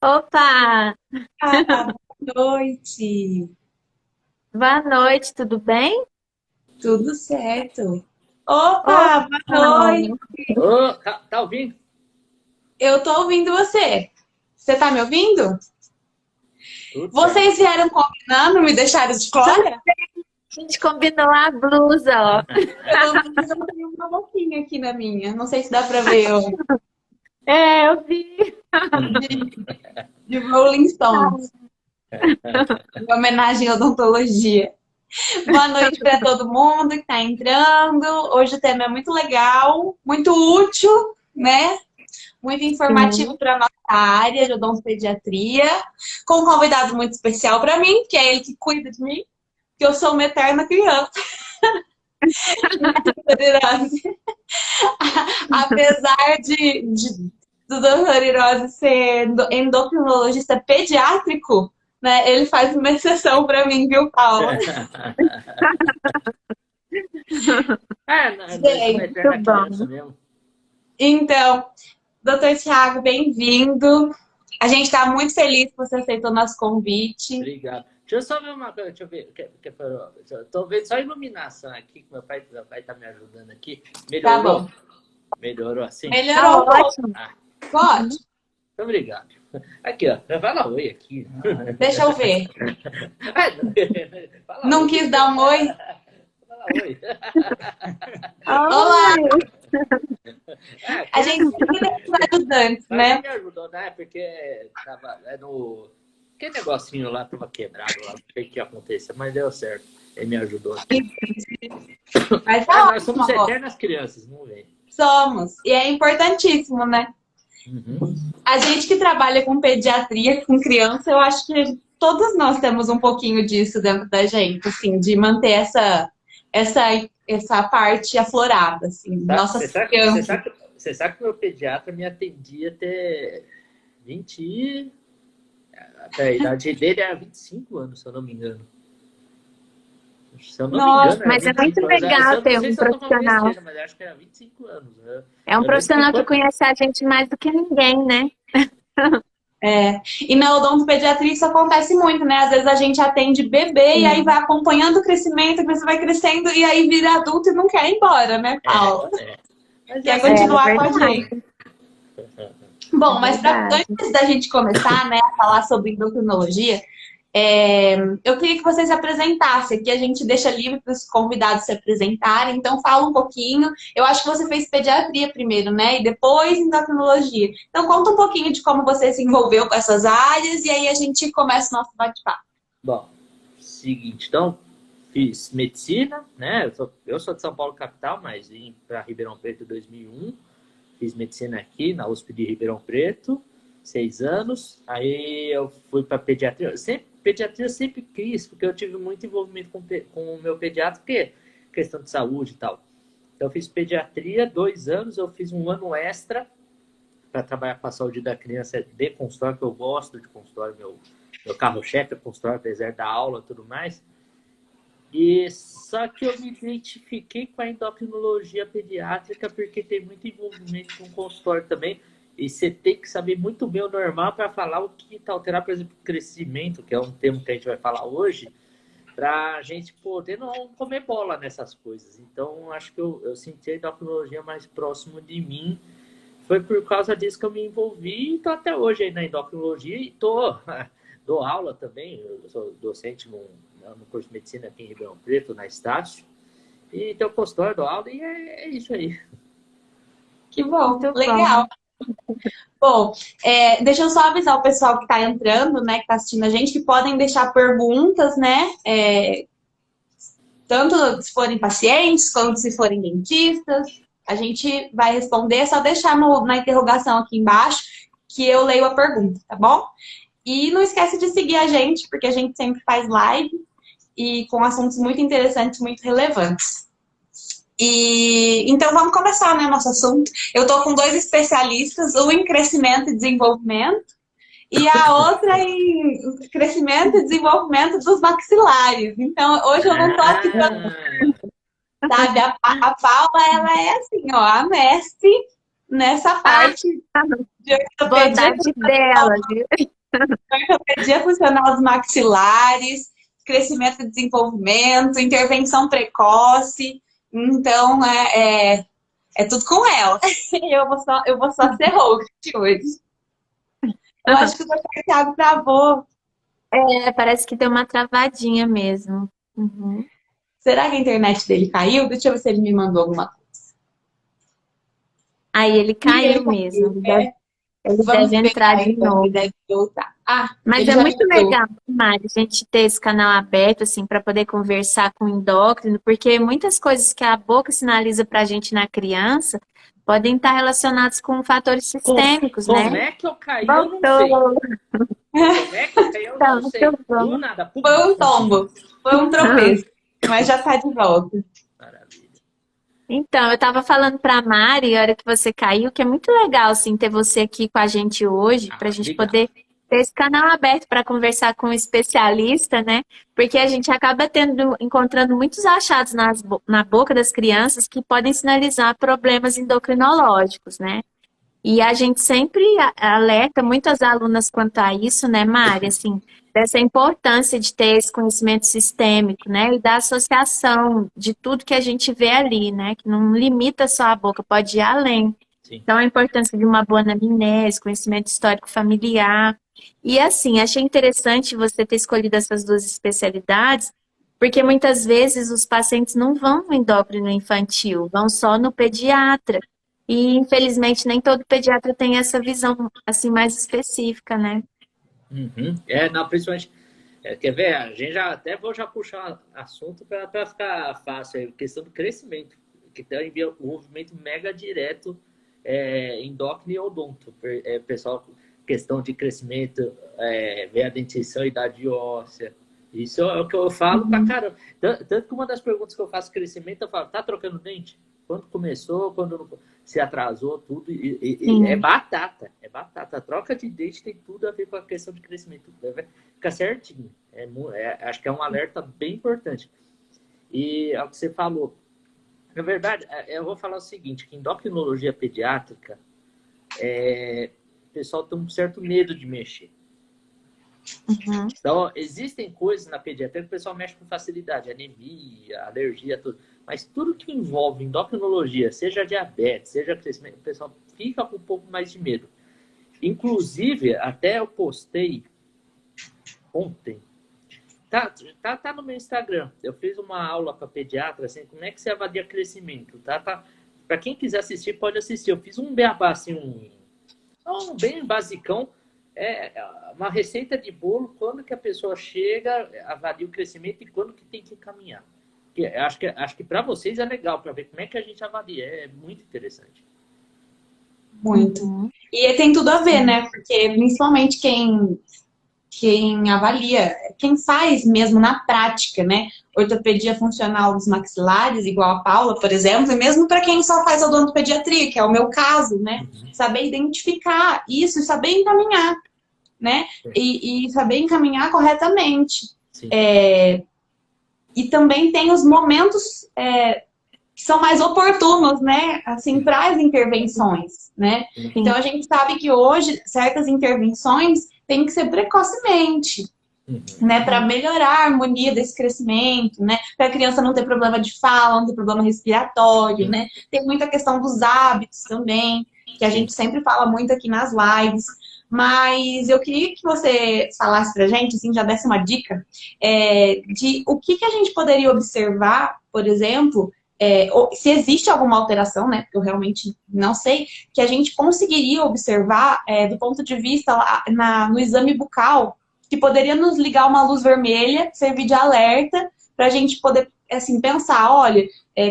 Opa! Ah, boa noite. Boa noite, tudo bem? Tudo certo? Opa! Opa, boa noite. Ô, tá ouvindo? Eu tô ouvindo você. Você tá me ouvindo? Tudo certo. Vocês vieram combinando, me deixaram de Tudo fora? bem? A gente combinou a blusa, ó. Pelo menos eu tenho uma boquinha aqui na minha. Não sei se dá pra ver eu. É, eu vi. De Rolling Stones. Em homenagem à odontologia. Boa noite para todo mundo que está entrando. Hoje o tema é muito legal, muito útil, né? Muito informativo Sim. para a nossa área de odontopediatria, com um convidado muito especial para mim, que é ele que cuida de mim, que eu sou uma eterna criança. Apesar do Dr. Hirose ser endocrinologista pediátrico, né, ele faz uma exceção para mim, viu, Paula? Nós somos Gente, Muito eterna criança bom. mesmo. então, doutor Tiago, bem-vindo. A gente está muito feliz que você aceitou nosso convite. Obrigado. Deixa eu só ver uma coisa, deixa eu ver. Tô vendo só a iluminação aqui, que meu pai tá me ajudando aqui. Tá bom. Melhorou? Melhorou assim? Tá Melhorou um pouco. ótimo. Ah, Pode? Uhum. muito obrigado. Aqui, ó. Fala oi aqui. Deixa eu ver. Ah, não. Fala Não oi. quis dar um oi? Fala oi. Olá! Oi! A Aqui é gente assim. sempre tem os ajudantes, Mas já né? me ajudou, né? Porque tava no. Aquele negocinho lá tava quebrado lá, não sei o que aconteceu, mas deu certo. Ele me ajudou aqui. Mas Ah, tá nós ótimo somos agora. eternas crianças, não vem. Somos. E é importantíssimo, né? Uhum. A gente que trabalha com pediatria, com criança, eu acho que todos nós temos um pouquinho disso dentro da gente, assim, de manter essa, essa parte aflorada, assim, Tá? nossas crianças. Você sabe que o meu pediatra me atendia até 20. Até a idade dele era 25 anos, se eu não me engano. Se eu não me Nossa, engano, era Mas é muito 25 anos. legal Eu não ter sei um se eu tô falando profissional. besteira, mas acho que era 25 anos. Né? É um Eu lembro que profissional que quando. conhece a gente mais do que ninguém, né? e na odontopediatria isso acontece muito, né? Às vezes a gente atende bebê e aí vai Sim. acompanhando o crescimento, a criança vai crescendo e aí vira adulto e não quer ir embora, né, É, Paula? é. Mas é Quer assim É mesmo. continuar com a gente. verdade. É Bom, mas verdade. antes da gente começar, né, a falar sobre endocrinologia, eu queria que você se apresentasse. Aqui a gente deixa livre para os convidados se apresentarem, então fala um pouquinho. Eu acho que você fez pediatria primeiro, né? E depois endocrinologia. Então conta um pouquinho de como você se envolveu com essas áreas e aí a gente começa o nosso bate-papo. Bom, seguinte, então, fiz medicina, né? Eu sou de São Paulo, capital, mas vim para Ribeirão Preto em 2001. Fiz medicina aqui na USP de Ribeirão Preto, 6 anos. Aí eu fui para pediatria. Pediatria eu sempre quis, porque eu tive muito envolvimento com o meu pediatra, porque é questão de saúde e tal. Então eu fiz pediatria 2 anos, eu fiz um ano extra para trabalhar com a saúde da criança de consultório, que eu gosto de consultório, meu carro-chefe é consultório, apesar da aula e tudo mais. E só que eu me identifiquei com a endocrinologia pediátrica porque tem muito envolvimento com o consultório também. E você tem que saber muito bem o normal para falar o que está alterado, por exemplo, o crescimento, que é um termo que a gente vai falar hoje, para a gente poder não comer bola nessas coisas. Então, acho que eu senti a endocrinologia mais próximo de mim. Foi por causa disso que eu me envolvi e estou até hoje aí na endocrinologia e dou aula também. Eu sou docente no curso de medicina aqui em Ribeirão Preto, na Estácio. E tenho consultório, dou aula e é isso aí. Que bom, Muito bom. legal. Bom, deixa eu só avisar o pessoal que está entrando, né, que está assistindo a gente, que podem deixar perguntas, né? Tanto se forem pacientes, quanto se forem dentistas. A gente vai responder, é só deixar na interrogação aqui embaixo que eu leio a pergunta, tá bom? E não esquece de seguir a gente, porque a gente sempre faz live e com assuntos muito interessantes, muito relevantes. E então vamos começar, né, nosso assunto. Eu tô com dois especialistas, um em crescimento e desenvolvimento e a outra em crescimento e desenvolvimento dos maxilares. Então, hoje eu não tô aqui pra, Ah, sabe, a Paula, ela é assim, ó, a mestre nessa parte. De ortopedia, Bondade dela, viu? ortopedia funcional dos maxilares, crescimento e desenvolvimento, intervenção precoce. Então, é tudo com ela. Eu vou só ser host hoje. Eu acho que o Dr. Thiago travou. É, parece que deu uma travadinha mesmo. Uhum. Será que a internet dele caiu? Deixa eu ver se ele me mandou alguma coisa. Aí ele E ele caiu mesmo. caiu. Ele Vamos deve entrar esperar de então, ele novo. deve voltar. Ah, Mas ele é já muito voltou. legal, Mari, a gente ter esse canal aberto, assim, para poder conversar com o endócrino, porque muitas coisas que a boca sinaliza para a gente na criança podem estar relacionadas com fatores sistêmicos, Como né? é que eu caí, eu não sei. Voltou! Como é que eu caí, eu Tá não sei. muito Do bom. nada, pum. Foi um tombo, foi um tropeço, mas já tá de volta. Maravilha. Então, eu estava falando para a Mari, a hora que você caiu, que é muito legal, assim, ter você aqui com a gente hoje, para a Ah, gente obrigado. poder ter esse canal aberto para conversar com um especialista, né? Porque a gente acaba encontrando muitos achados na boca das crianças que podem sinalizar problemas endocrinológicos, né? E a gente sempre alerta muitas alunas quanto a isso, né, Mari? Assim, dessa importância de ter esse conhecimento sistêmico, né? E da associação de tudo que a gente vê ali, né? Que não limita só a boca, pode ir além. Sim. Então, a importância de uma boa anamnese, conhecimento histórico familiar. E assim, achei interessante você ter escolhido essas duas especialidades, porque muitas vezes os pacientes não vão no endócrino infantil, vão só no pediatra. E, infelizmente, nem todo pediatra tem essa visão assim mais específica, né? Uhum. Não, principalmente. Quer ver? A gente já puxar assunto para ficar fácil. A questão do crescimento, que tem um movimento mega direto endócrino e odonto. Pessoal, questão de crescimento, ver a dentição, idade óssea. Isso é o que eu falo pra caramba. Tanto que uma das perguntas que eu faço crescimento, eu falo, tá trocando dente? Quando começou, quando não, se atrasou, tudo. É batata, é batata. A troca de dente tem tudo a ver com a questão de crescimento. Fica certinho. Acho que é um alerta bem importante. E é o que você falou. Na verdade, eu vou falar o seguinte, que endocrinologia pediátrica, o pessoal tem um certo medo de mexer. Uhum. Então, existem coisas na pediatria que o pessoal mexe com facilidade, anemia, alergia, tudo. Mas tudo que envolve endocrinologia, seja diabetes, seja crescimento, o pessoal fica com um pouco mais de medo. Inclusive, até eu postei ontem, tá no meu Instagram, eu fiz uma aula para pediatra, assim, como é que você avalia crescimento, tá? Para quem quiser assistir, pode assistir. Eu fiz um beabá, assim, um bem basicão, uma receita de bolo, quando que a pessoa chega, avalia o crescimento e quando que tem que caminhar. Acho que para vocês é legal, para ver como é que a gente avalia. É muito interessante. Muito. Uhum. E tem tudo a ver, né? Porque principalmente quem avalia, quem faz mesmo na prática, né? Ortopedia funcional dos maxilares, igual a Paula, por exemplo, e mesmo para quem só faz odontopediatria, que é o meu caso, né? Saber identificar isso e saber encaminhar, né? E saber encaminhar corretamente. Sim. E também tem os momentos que são mais oportunos, né? Assim, para as intervenções, né? Então a gente sabe que hoje certas intervenções têm que ser precocemente, né? Para melhorar a harmonia desse crescimento, né? Para a criança não ter problema de fala, não ter problema respiratório, né? Tem muita questão dos hábitos também, que a gente sempre fala muito aqui nas lives. Mas eu queria que você falasse pra gente, assim, já desse uma dica, de o que a gente poderia observar, por exemplo, se existe alguma alteração, né? Porque eu realmente não sei, que a gente conseguiria observar do ponto de vista no exame bucal, que poderia nos ligar uma luz vermelha, servir de alerta, para a gente poder, assim, pensar, olha,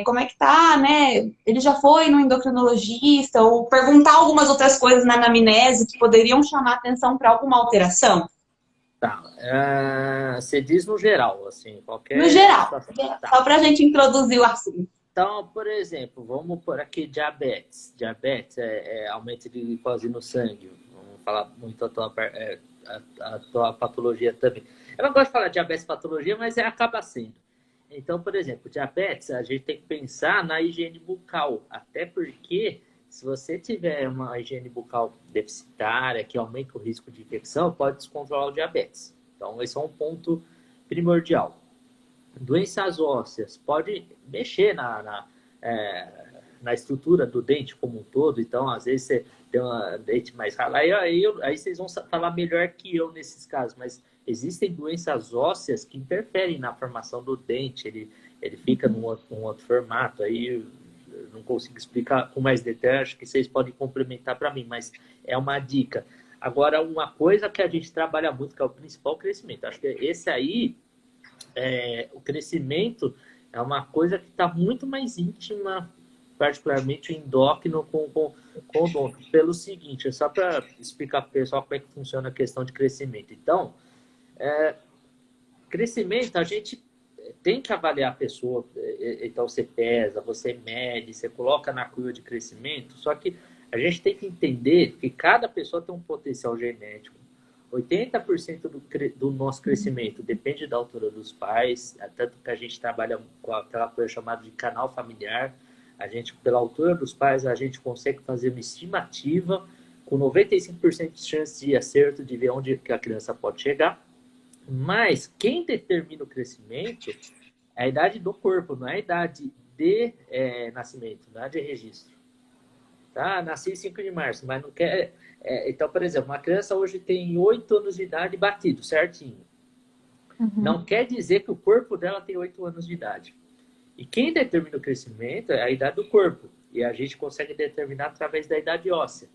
como é que tá, né? Ele já foi no endocrinologista, ou perguntar algumas outras coisas na anamnese que poderiam chamar atenção para alguma alteração? Tá. Você diz no geral, assim, qualquer... No geral, Tá. só para a gente introduzir o assunto. Então, por exemplo, vamos por aqui diabetes. Diabetes é aumento de glicose no sangue. Vamos falar muito a tua patologia também. Eu não gosto de falar diabetes patologia, mas acaba sendo. Então, por exemplo, diabetes, a gente tem que pensar na higiene bucal. Até porque Se você tiver uma higiene bucal deficitária, que aumenta o risco de infecção, pode descontrolar o diabetes. Então, esse é um ponto primordial. Doenças ósseas, pode mexer na estrutura do dente como um todo. Então, às vezes, você tem um dente mais ralo. Aí vocês vão falar melhor que eu nesses casos, mas existem doenças ósseas que interferem na formação do dente. Ele fica num outro formato. Aí eu não consigo explicar com mais detalhe, acho que vocês podem complementar para mim, mas é uma dica. Agora, uma coisa que a gente trabalha muito, que é o principal crescimento. Acho que esse aí, o crescimento é uma coisa que está muito mais íntima, particularmente o endócrino com o odonto. Pelo seguinte, só para explicar para o pessoal como é que funciona a questão de crescimento. Então, crescimento, a gente tem que avaliar a pessoa. Então, você pesa, você mede, você coloca na curva de crescimento, só que a gente tem que entender que cada pessoa tem um potencial genético. 80% do nosso crescimento depende da altura dos pais, tanto que a gente trabalha com aquela coisa chamada de canal familiar. A gente, pela altura dos pais, a gente consegue fazer uma estimativa com 95% de chance de acerto de ver onde que a criança pode chegar. Mas quem determina o crescimento é a idade do corpo, não é a idade de nascimento, não é de registro. Tá? Nasci 5 de março, mas não quer... então, por exemplo, uma criança hoje tem 8 anos de idade batido, certinho. Uhum. Não quer dizer que o corpo dela tem 8 anos de idade. E quem determina o crescimento é a idade do corpo. E a gente consegue determinar através da idade óssea.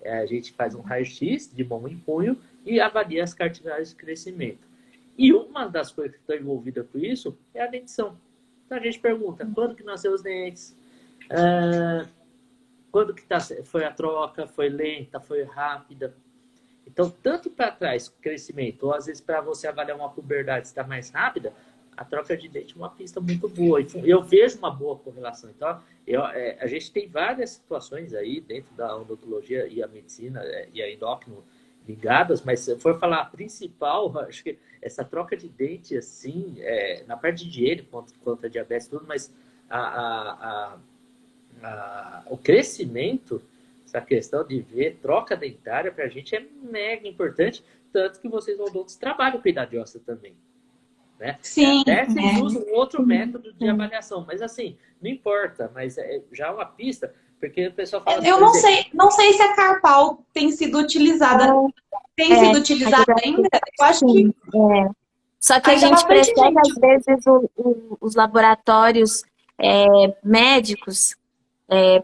A gente faz um raio-x de mão em punho e avalia as cartilagens de crescimento. E uma das coisas que está envolvida com isso é a dentição. Então a gente pergunta, quando que nasceu os dentes? Quando que foi a troca? Foi lenta? Foi rápida? Então, tanto para trás, crescimento, ou às vezes para você avaliar uma puberdade está mais rápida, a troca de dente é uma pista muito boa. Eu vejo uma boa correlação. Então, a gente tem várias situações aí dentro da odontologia e a medicina e a endócrino ligadas, mas se eu for falar a principal, acho que essa troca de dente, assim, na parte de higiene, quanto a diabetes e tudo, mas o crescimento, essa questão de ver troca dentária, para a gente é mega importante, tanto que vocês odontos trabalham com idade óssea também. Né? Sim. Até vocês usam outro método de avaliação, mas assim, não importa, mas já é uma pista, porque o pessoal fala... Eu não sei se a Carpal tem sido utilizada. Tem sido utilizada ainda? Eu acho que... Só que a gente percebe, às vezes, os laboratórios médicos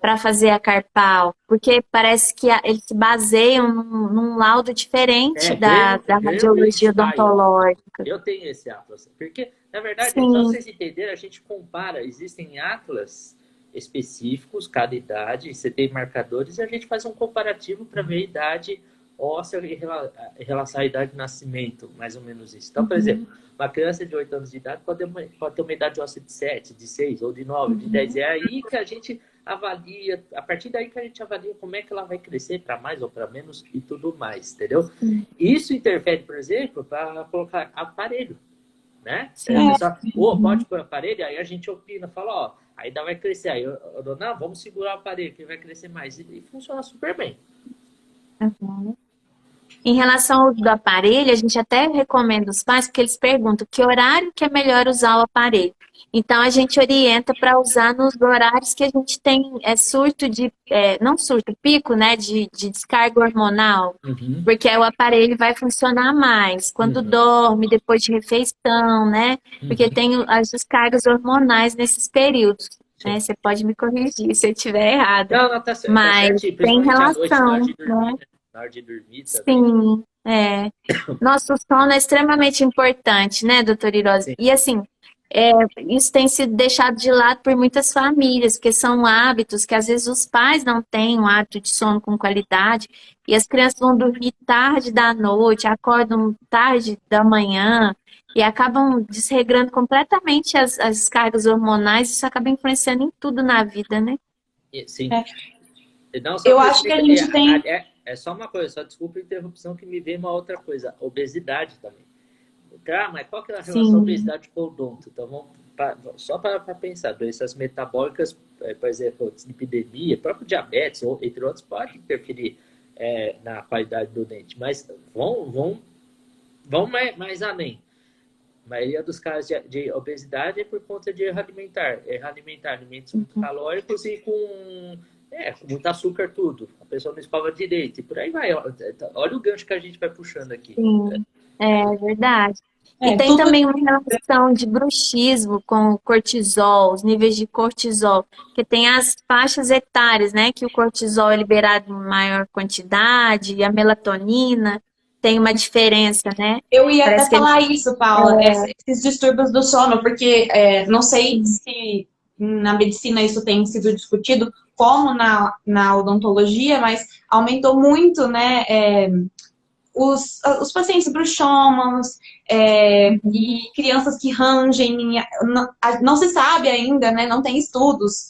para fazer a Carpal, porque parece que eles se baseiam num laudo diferente da radiologia odontológica. Eu tenho esse atlas, porque, na verdade, só vocês entenderem, a gente compara, existem atlas específicos, cada idade, você tem marcadores, e a gente faz um comparativo para ver a idade óssea em relação à idade de nascimento, mais ou menos isso. Então, por exemplo, uma criança de 8 anos de idade pode ter uma idade óssea de 7, de 6, ou de 9, de 10. É aí que a gente avalia, a partir daí que a gente avalia como é que ela vai crescer para mais ou para menos e tudo mais, entendeu? Isso interfere, por exemplo, para colocar aparelho, né? Pode pôr aparelho, aí a gente opina, fala, ó, ainda vai crescer, aí não, vamos segurar o aparelho que vai crescer mais, e funciona super bem. Uhum. Em relação ao uso do aparelho, a gente até recomenda os pais, porque eles perguntam que horário que é melhor usar o aparelho. Então, a gente orienta para usar nos horários que a gente tem pico, né, de descarga hormonal, porque aí o aparelho vai funcionar mais quando dorme, depois de refeição, né, porque tem as descargas hormonais nesses períodos. Né? Você pode me corrigir se eu estiver errado. Não, tá certo. Mas tem relação, né? Na hora de dormir também. Sim, Nosso sono é extremamente importante, né, doutora Irosa? E assim, isso tem sido deixado de lado por muitas famílias, porque são hábitos que às vezes os pais não têm um hábito de sono com qualidade, e as crianças vão dormir tarde da noite, acordam tarde da manhã, e acabam desregrando completamente as cargas hormonais, isso acaba influenciando em tudo na vida, né? Sim. Não, eu acho que a gente tem... É só uma coisa, só desculpa a interrupção que me veio uma outra coisa, obesidade também. Mas qual que é a relação da obesidade com o odonto? Então vamos só para pensar, doenças metabólicas, por exemplo, dislipidemia, próprio diabetes, ou, entre outros, pode interferir na qualidade do dente, mas vão mais além. A maioria dos casos de obesidade é por conta de erro alimentar alimentos muito calóricos e com muito açúcar, tudo. A pessoa não escova direito, e por aí vai. Olha o gancho que a gente vai puxando aqui. Sim, é verdade. E tem também uma relação de bruxismo com o cortisol, os níveis de cortisol, que tem as faixas etárias, né? Que o cortisol é liberado em maior quantidade, e a melatonina tem uma diferença, né? Eu ia Parece até que falar isso, Paula, esses distúrbios do sono, porque não sei se na medicina isso tem sido discutido, como na odontologia, mas aumentou muito, né? Os pacientes bruxômanos e crianças que rangem, não se sabe ainda, né? Não tem estudos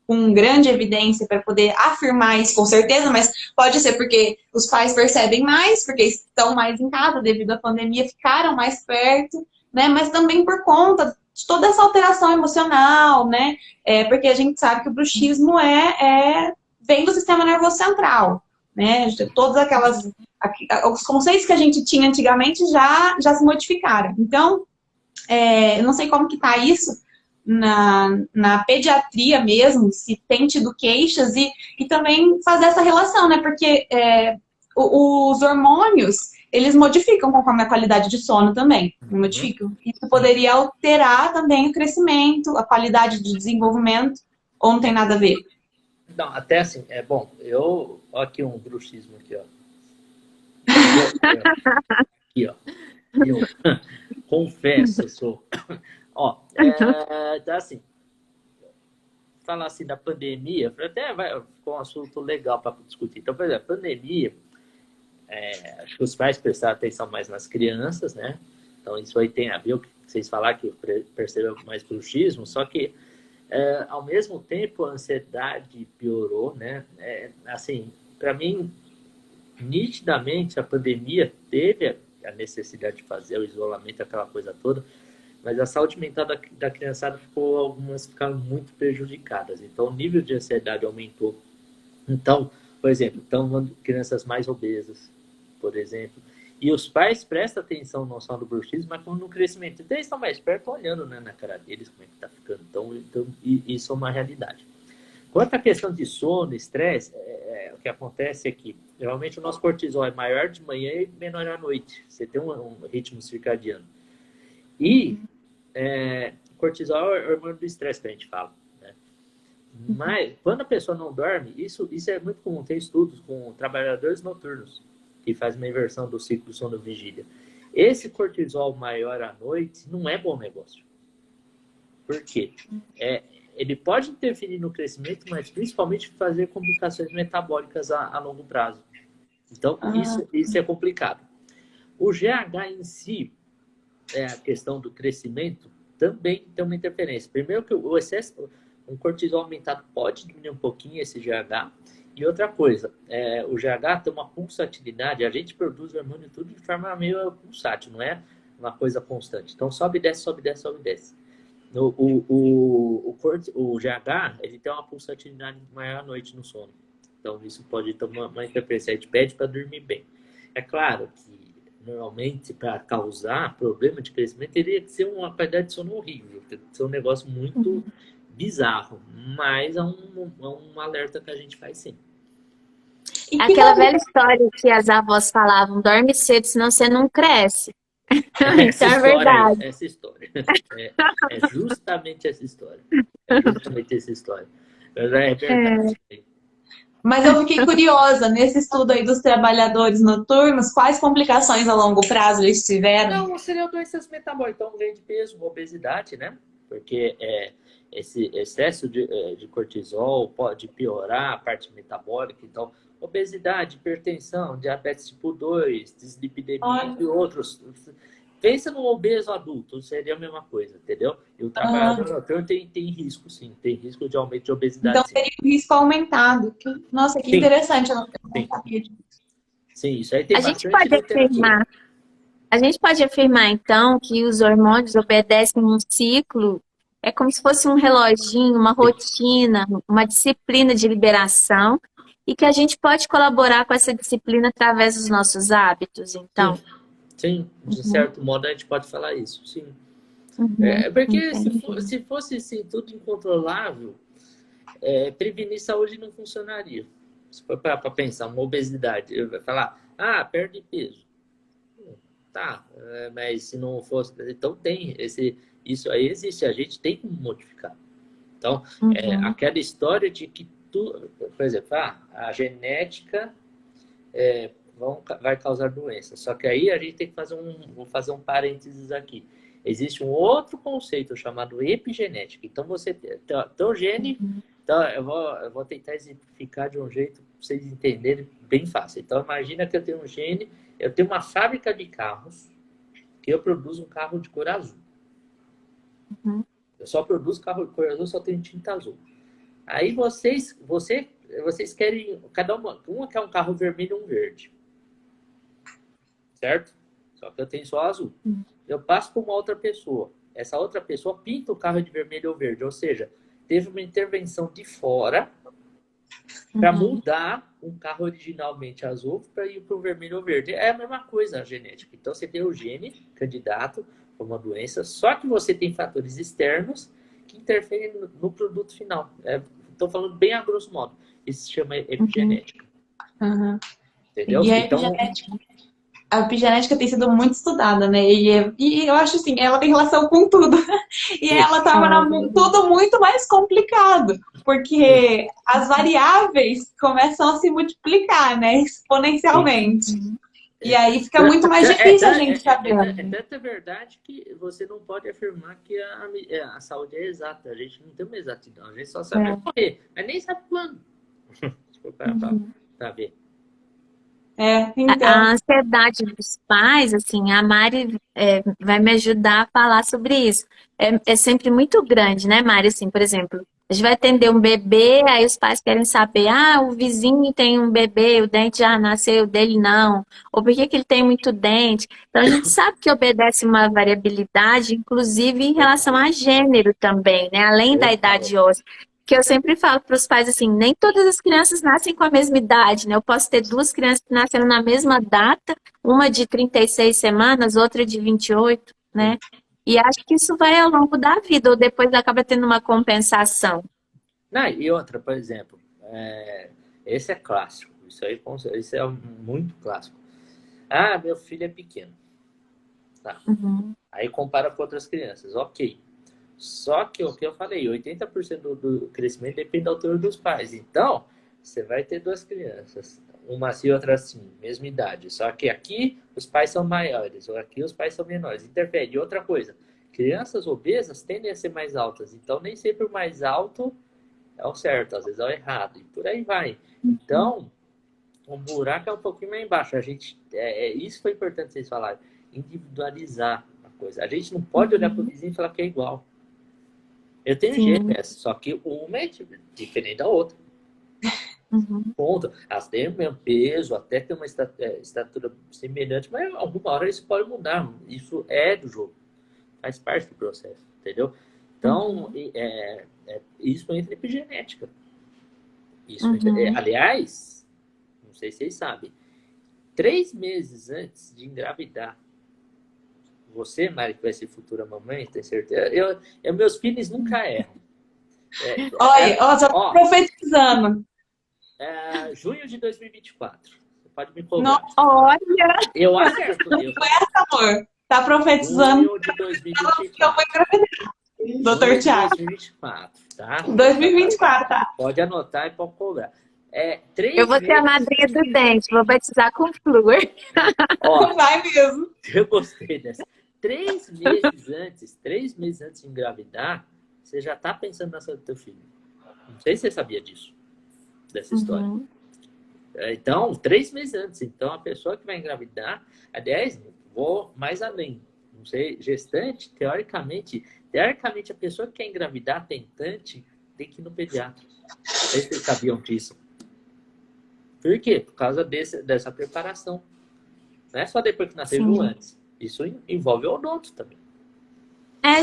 com grande evidência para poder afirmar isso com certeza, mas pode ser porque os pais percebem mais, porque estão mais em casa devido à pandemia, ficaram mais perto, né? Mas também por conta de toda essa alteração emocional, né? Porque a gente sabe que o bruxismo vem do sistema nervoso central, né? Todas os conceitos que a gente tinha antigamente já se modificaram. Então, eu não sei como que tá isso na pediatria mesmo, se tem tido queixas e também fazer essa relação, né? Porque os hormônios, eles modificam conforme a qualidade de sono também, modificam. Isso poderia alterar também o crescimento, a qualidade de desenvolvimento, ou não tem nada a ver? Não, até assim, bom, ó aqui um bruxismo aqui, ó. Aqui, ó. Eu confesso, sou. Ó, tá assim, falar assim da pandemia, até ficou um assunto legal para discutir. Então, por exemplo, a pandemia, acho que os pais prestaram atenção mais nas crianças, né? Então, isso aí tem a ver, o que vocês falaram que percebeu mais bruxismo, só que, ao mesmo tempo, a ansiedade piorou, né? Assim, para mim, nitidamente, a pandemia teve a necessidade de fazer o isolamento, aquela coisa toda, mas a saúde mental da criançada algumas ficaram muito prejudicadas. Então, o nível de ansiedade aumentou. Então, por exemplo, estão crianças mais obesas, por exemplo. E os pais prestam atenção não só no bruxismo, mas como no crescimento. Então, eles estão mais perto, olhando, né, na cara deles como é que está ficando. Então, isso é uma realidade. Quanto à questão de sono, estresse, o que acontece é que, geralmente, o nosso cortisol é maior de manhã e menor à noite. Você tem um ritmo circadiano. E cortisol é o hormônio do estresse que a gente fala, né? Mas quando a pessoa não dorme, isso é muito comum. Tem estudos com trabalhadores noturnos que fazem uma inversão do ciclo sono-vigília. Esse cortisol maior à noite não é bom negócio. Por quê? Ele pode interferir no crescimento, mas principalmente fazer complicações metabólicas a longo prazo. Então, isso é complicado. O GH em si, a questão do crescimento, também tem uma interferência. Primeiro que o excesso, um cortisol aumentado pode diminuir um pouquinho esse GH. E outra coisa, o GH tem uma pulsatilidade, a gente produz hormônio tudo de forma meio pulsátil, não é uma coisa constante. Então sobe, desce, sobe, desce, sobe, desce. O GH, ele tem uma pulsatilidade maior à noite no sono. Então isso pode ter uma interferência. A gente pede para dormir bem. É claro que normalmente, para causar problema de crescimento, teria que ser uma qualidade de sono horrível, teria que ser um negócio muito bizarro, mas é um alerta que a gente faz sim. Aquela velha história que as avós falavam, dorme cedo, senão você não cresce. Isso é verdade. Essa história. É justamente essa história. É justamente essa história. É verdade. Mas eu fiquei curiosa, nesse estudo aí dos trabalhadores noturnos, quais complicações a longo prazo eles tiveram? Não, seriam doenças metabólicas, então ganho de peso, obesidade, né? Porque esse excesso de cortisol pode piorar a parte metabólica, então obesidade, hipertensão, diabetes tipo 2, dislipidemia e outros. Pensa no obeso adulto, seria a mesma coisa, entendeu? E o trabalhador noturno tem risco, sim. Tem risco de aumento de obesidade. Então teria um risco aumentado. Nossa, que interessante. Eu não sabia disso. Sim, isso aí tem a gente pode afirmar. A gente pode afirmar, então, que os hormônios obedecem um ciclo, é como se fosse um reloginho, uma rotina, uma disciplina de liberação, e que a gente pode colaborar com essa disciplina através dos nossos hábitos, então. Sim, sim, de Uhum, certo modo a gente pode falar isso, sim. uhum, Porque entendi. se fosse assim, tudo incontrolável, prevenir saúde não funcionaria. Se for para pensar, uma obesidade, eu vou falar, perde peso. Tá, mas se não fosse, então tem isso aí existe, a gente tem como modificar. Então, Uhum, aquela história de que por exemplo, a genética vai causar doença. Só que aí a gente tem que vou fazer um parênteses aqui. Existe um outro conceito chamado epigenética. Então, você tem o gene. uhum, Então, eu vou tentar exemplificar de um jeito para vocês entenderem bem fácil. Então, imagina que eu tenho um gene, eu tenho uma fábrica de carros, que eu produzo um carro de cor azul. uhum, Eu só produzo carro de cor azul, só tenho tinta azul. Aí vocês querem, cada uma quer um carro vermelho e um verde. Certo? Só que eu tenho só azul. uhum, Eu passo para uma outra pessoa. Essa outra pessoa pinta o carro de vermelho ou verde. Ou seja, teve uma intervenção de fora para uhum. mudar um carro originalmente azul para ir para o vermelho ou verde. É a mesma coisa a genética. Então você tem o gene candidato para uma doença, só que você tem fatores externos que interferem no produto final. Estou falando bem a grosso modo. Isso se chama Uhum. epigenética. Uhum. Entendeu? E Então, a epigenética tem sido muito estudada, né? E eu acho assim, ela tem relação com tudo. E sim, ela torna tudo muito mais complicado, sim, porque as variáveis começam a se multiplicar, né? sim. Exponencialmente. E É, aí fica muito mais difícil a gente saber. tanta verdade que você não pode afirmar que a saúde é exata. A gente não tem uma exatidão. A gente só sabe É. morrer, mas nem sabe quando. Se for Uhum. pra ver. É, A então. ansiedade dos pais, assim, a Mari vai me ajudar a falar sobre isso. É sempre muito grande, né, Mari? Assim, por exemplo, a gente vai atender um bebê, aí os pais querem saber, o vizinho tem um bebê, o dente já nasceu, o dele não, ou por que que ele tem muito dente? Então, a gente sabe que obedece uma variabilidade, inclusive em relação Total. a gênero também, né? Além da Total. idade óssea. Que eu sempre falo para os pais assim, nem todas as crianças nascem com a mesma idade, né? Eu posso ter duas crianças que nasceram na mesma data, uma de 36 semanas, outra de 28, né? E acho que isso vai ao longo da vida, ou depois acaba tendo uma compensação. Não, e outra, por exemplo, esse é clássico. Isso é muito clássico. Meu filho é pequeno. Tá. Uhum, Aí compara com outras crianças. Ok. Só que o que eu falei, 80% do crescimento depende da altura dos pais. Então, você vai ter duas crianças, uma assim e outra assim, mesma idade. Só que aqui os pais são maiores, ou aqui os pais são menores. Interfere. E outra coisa, crianças obesas tendem a ser mais altas. Então, nem sempre o mais alto é o certo, às vezes é o errado. E por aí vai. Então, o buraco é um pouquinho mais embaixo. Isso foi importante vocês falarem. Individualizar a coisa. A gente não pode olhar para o uhum, vizinho e falar que é igual. Eu tenho sim, gêmeas, só que uma é diferente da outra. uhum, Ponto. Elas têm o mesmo peso, até tem uma estatura semelhante, mas alguma hora isso pode mudar. Isso é do jogo. Faz parte do processo, entendeu? Então, uhum, isso entra em epigenética. uhum. Aliás, não sei se vocês sabem, 3 meses antes de engravidar, você, Mari, que vai ser futura mamãe, tem certeza? Meus filhos nunca erram. Olha, ó, já tô Ó, profetizando. junho de 2024. Você pode me cobrar. Nossa, olha, Eu acerto, eu sou amor. Tá profetizando junho de que eu vou 2024. engravidar, doutor Junho de Tiago. 2024, tá? 2024, tá? Pode anotar e pode cobrar. Eu Três vou ser a meses. madrinha do dente, vou batizar com flúor. Ó, Vai mesmo. eu gostei dessa. 3 meses antes de engravidar, você já tá pensando na saúde do teu filho. Não sei se você sabia disso, dessa história. Uhum, Então, 3 meses antes. Então, a pessoa que vai engravidar, aliás, vou mais além. Não sei, gestante, teoricamente, a pessoa que quer engravidar, tentante, tem que ir no pediatra. Não sei se vocês sabiam disso. Por quê? Por causa dessa preparação. Não é só depois que nasceu, viu? sim. Antes. Isso envolve o odonto também.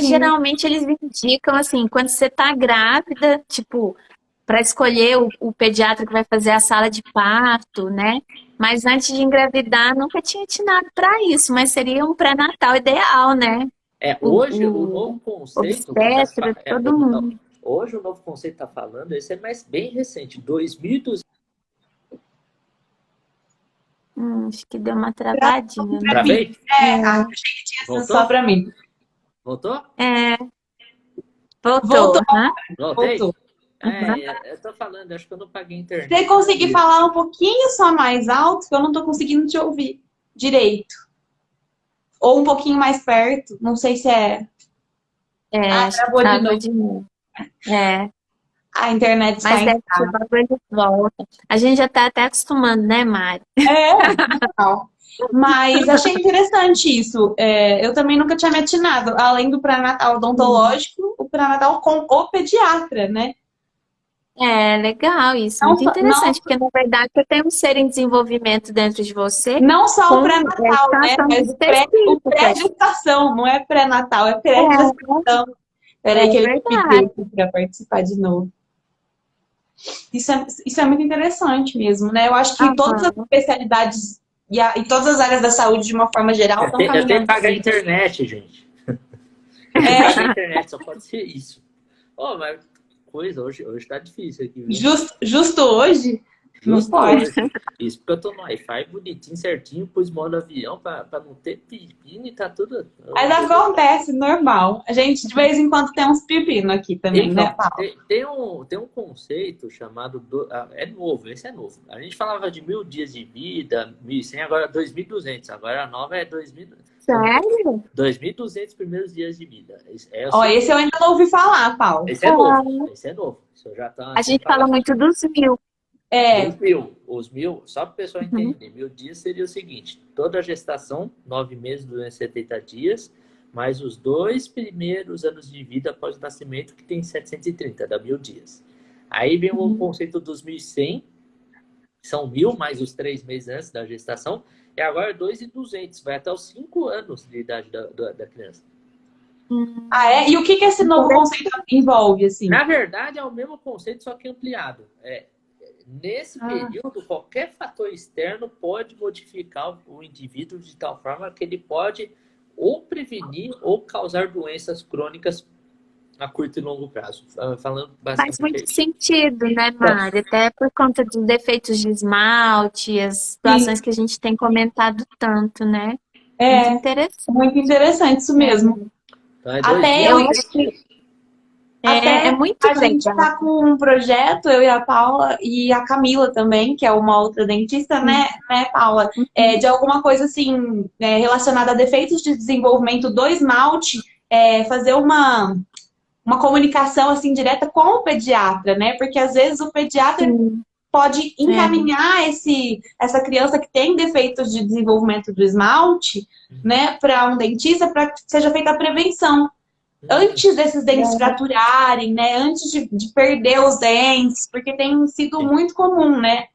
Geralmente eles indicam assim, quando você tá grávida, tipo, para escolher o pediatra que vai fazer a sala de parto, né? Mas antes de engravidar, nunca tinha atinado para isso, mas seria um pré-natal ideal, né? Hoje o O novo conceito que obstetra, todo mundo. hoje o novo conceito está falando, esse é mais bem recente, 2200. Acho que deu uma travadinha, né? Travei? Achei que tinha sido Voltou? só pra mim. Voltou? Voltou. Voltou, Aham. Voltei? voltou. Eu tô falando, acho que eu não paguei internet. Você conseguir falar um pouquinho só mais alto, que eu não tô conseguindo te ouvir direito. Ou um pouquinho mais perto, não sei se é... Acho que travou de travou novo. de novo. A internet está Mas em deve que logo ele volta. A gente já tá até acostumando, né, Mari? normal. Mas achei interessante isso. Eu também nunca tinha me atinado. Além do pré-natal odontológico, o pré-natal com o pediatra, né? Legal isso, Não, muito não, interessante, porque na verdade você tem um ser em desenvolvimento dentro de você não só o com pré-natal, né? situações Mas o específicas. pré-gestação, não é pré-natal, é É, pré-gestação. Peraí que ele me pediu verdade. aqui para participar de novo. Isso é muito interessante mesmo, né? Eu acho que todas as Aham. especialidades e todas as áreas da saúde, de uma forma geral, estão Eu tenho que caminhando pagar a assim. internet, gente. Eu tenho que pagar a internet, só pode ser isso. Mas coisa, hoje tá difícil aqui, viu? Justo hoje, não Justo pode. hoje. Isso porque eu tô no Wi-Fi bonitinho, certinho, pus modo avião pra não ter pepino e tá tudo. Mas acontece, normal. A gente de vez em quando tem uns pepinos aqui também, né, Então, Paulo? tem um conceito chamado. É novo, esse é novo. A gente falava de 1000 dias de vida, 1100, agora 2200. Agora a nova é 2200. Sério? 2200 primeiros dias de vida. Ó, esse eu ainda não ouvi falar, Paulo. Esse é novo. Esse é novo. Isso já tá A sendo gente fala falado. muito dos 1000. Os mil. Os 1000, só para o pessoal Uhum. entender, 1000 dias seria o seguinte: toda a gestação, 9 meses, 270 dias, mais os 2 primeiros anos de vida após o nascimento, que tem 730, dá 1000 dias. Aí vem o conceito dos 1100, são 1000 mais os 3 meses antes da gestação, e agora 2.200, vai até os 5 anos de idade da criança. E o que esse novo conceito envolve, assim? Na verdade, é o mesmo conceito, só que ampliado. Nesse período, qualquer fator externo pode modificar o indivíduo de tal forma que ele pode ou prevenir ou causar doenças crônicas a curto e longo prazo. Falando Faz muito basicamente. sentido, né, Mari? Até por conta dos defeitos de esmalte, as situações que a gente tem comentado tanto, né? Muito interessante. Muito interessante isso mesmo. Então, é Até Eu acho que é muito a gente legal. está com um projeto, eu e a Paula, e a Camila também, que é uma outra dentista, né, Paula? De alguma coisa assim, relacionada a defeitos de desenvolvimento do esmalte, fazer uma comunicação assim direta com o pediatra, né? Porque às vezes o pediatra pode encaminhar essa criança que tem defeitos de desenvolvimento do esmalte, né, para um dentista para que seja feita a prevenção. Antes desses dentes fraturarem, né? Antes de perder os dentes, porque tem sido muito comum, né?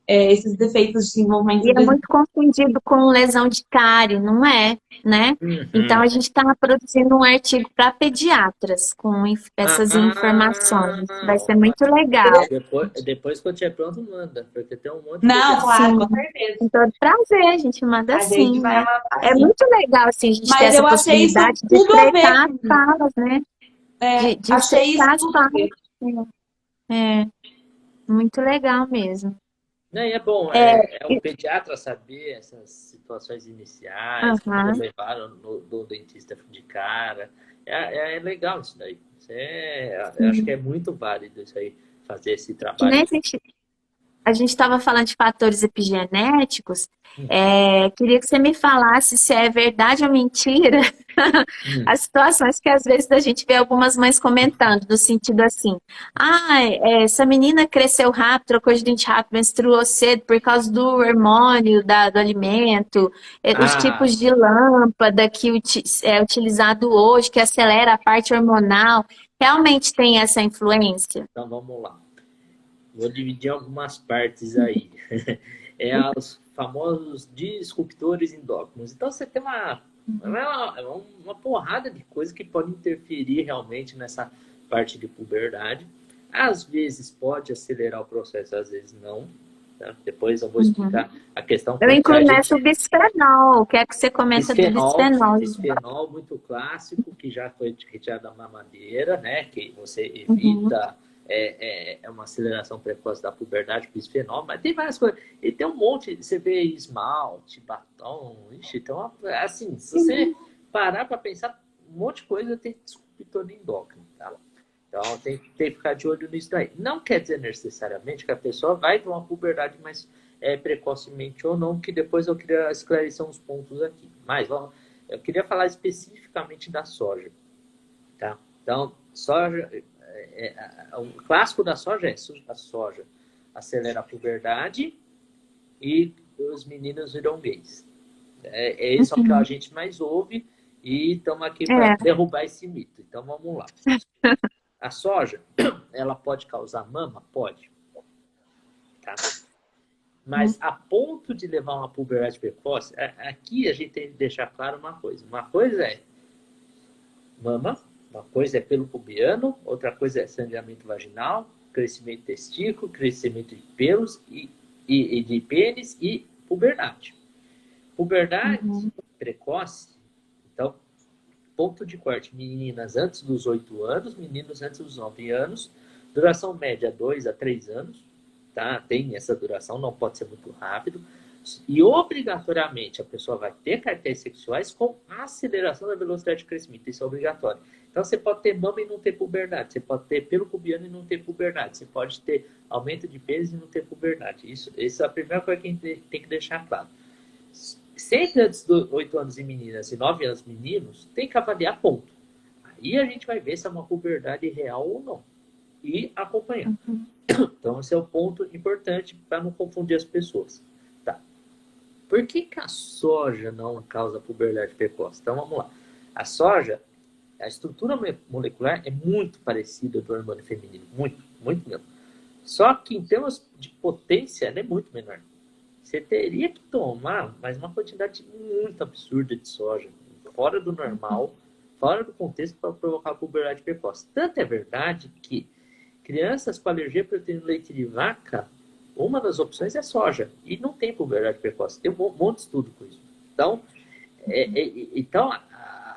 Esses defeitos de desenvolvimento. E é muito confundido com lesão de cárie, não é? Né? Então a gente está produzindo um artigo para pediatras com essas informações. Vai ser muito legal. Depois que eu tiver pronto, manda, porque tem um monte de Não, claro, Sim. com certeza. Com todo prazer, a gente manda A gente sim, vai né? mandar É sim. muito legal assim, a gente Mas ter essa eu achei isso possibilidade de tudo a ver estreitar as com- falas, né? De achei isso estreitar as tudo a ver. falas. É, muito legal mesmo. Não, e é bom, É, o pediatra saber essas situações iniciais, como aham. levaram do dentista de cara. É legal isso daí. Eu acho que é muito válido isso aí, fazer esse Que trabalho. nem a gente estava falando de fatores epigenéticos. Queria que você me falasse se é verdade ou mentira as situações que às vezes a gente vê algumas mães comentando, no sentido assim, essa menina cresceu rápido, trocou de dente rápido, menstruou cedo por causa do hormônio do alimento, os Ah, tipos de lâmpada que é utilizado hoje, que acelera a parte hormonal, realmente tem essa influência? então vamos lá. Vou dividir algumas partes aí. Os famosos disruptores endócrinos. Então você tem uma porrada de coisas que podem interferir realmente nessa parte de puberdade. Às vezes pode acelerar o processo, às vezes não. Tá? Depois eu vou explicar a questão. Eu incluo nessa o bisfenol. O que é que você comenta do bisfenol? Bisfenol muito clássico, que já foi retirado da mamadeira, né? Que você evita uma aceleração precoce da puberdade, bisfenol, mas tem várias coisas. E tem um monte, você vê esmalte, batom, então, assim, se você parar para pensar, um monte de coisa tem disruptor endócrino, tá? Então, tem que ficar de olho nisso daí. Não quer dizer necessariamente que a pessoa vai ter uma puberdade mais precocemente ou não, que depois eu queria esclarecer uns pontos aqui. Mas eu queria falar especificamente da soja. Tá? Então, soja, o clássico da soja é a soja acelera a puberdade e os meninos viram gays. Isso é o que a gente mais ouve e estamos aqui para derrubar esse mito. Então, vamos lá. A soja, ela pode causar mama? Pode. Tá? Mas a ponto de levar uma puberdade precoce, aqui a gente tem que deixar claro uma coisa. Uma coisa é mama, uma coisa é pelo pubiano, outra coisa é sangramento vaginal, crescimento de testículo, crescimento de pelos e de pênis e puberdade. Puberdade precoce, então, ponto de corte, meninas antes dos 8 anos, meninos antes dos 9 anos, duração média 2 a 3 anos, tá? Tem essa duração, não pode ser muito rápido, e obrigatoriamente a pessoa vai ter caracteres sexuais com aceleração da velocidade de crescimento, isso é obrigatório. Então você pode ter mama e não ter puberdade, você pode ter pelo pubiano e não ter puberdade, você pode ter aumento de peso e não ter puberdade. Isso é a primeira coisa que a gente tem que deixar claro. Sempre antes dos 8 anos em meninas e 9 anos meninos, tem que avaliar ponto. Aí a gente vai ver se é uma puberdade real ou não. E acompanhar. Então, esse é o ponto importante para não confundir as pessoas. Tá. Por que a soja não causa puberdade precoce? Então, vamos lá. A soja, a estrutura molecular é muito parecida do hormônio feminino. Muito, muito mesmo. Só que em termos de potência, ela é muito menor. Você teria que tomar mais uma quantidade muito absurda de soja, fora do normal, fora do contexto para provocar puberdade precoce. Tanto é verdade que crianças com alergia à proteína do leite de vaca, uma das opções é soja. E não tem puberdade precoce. Tem um monte de estudo com isso. Então,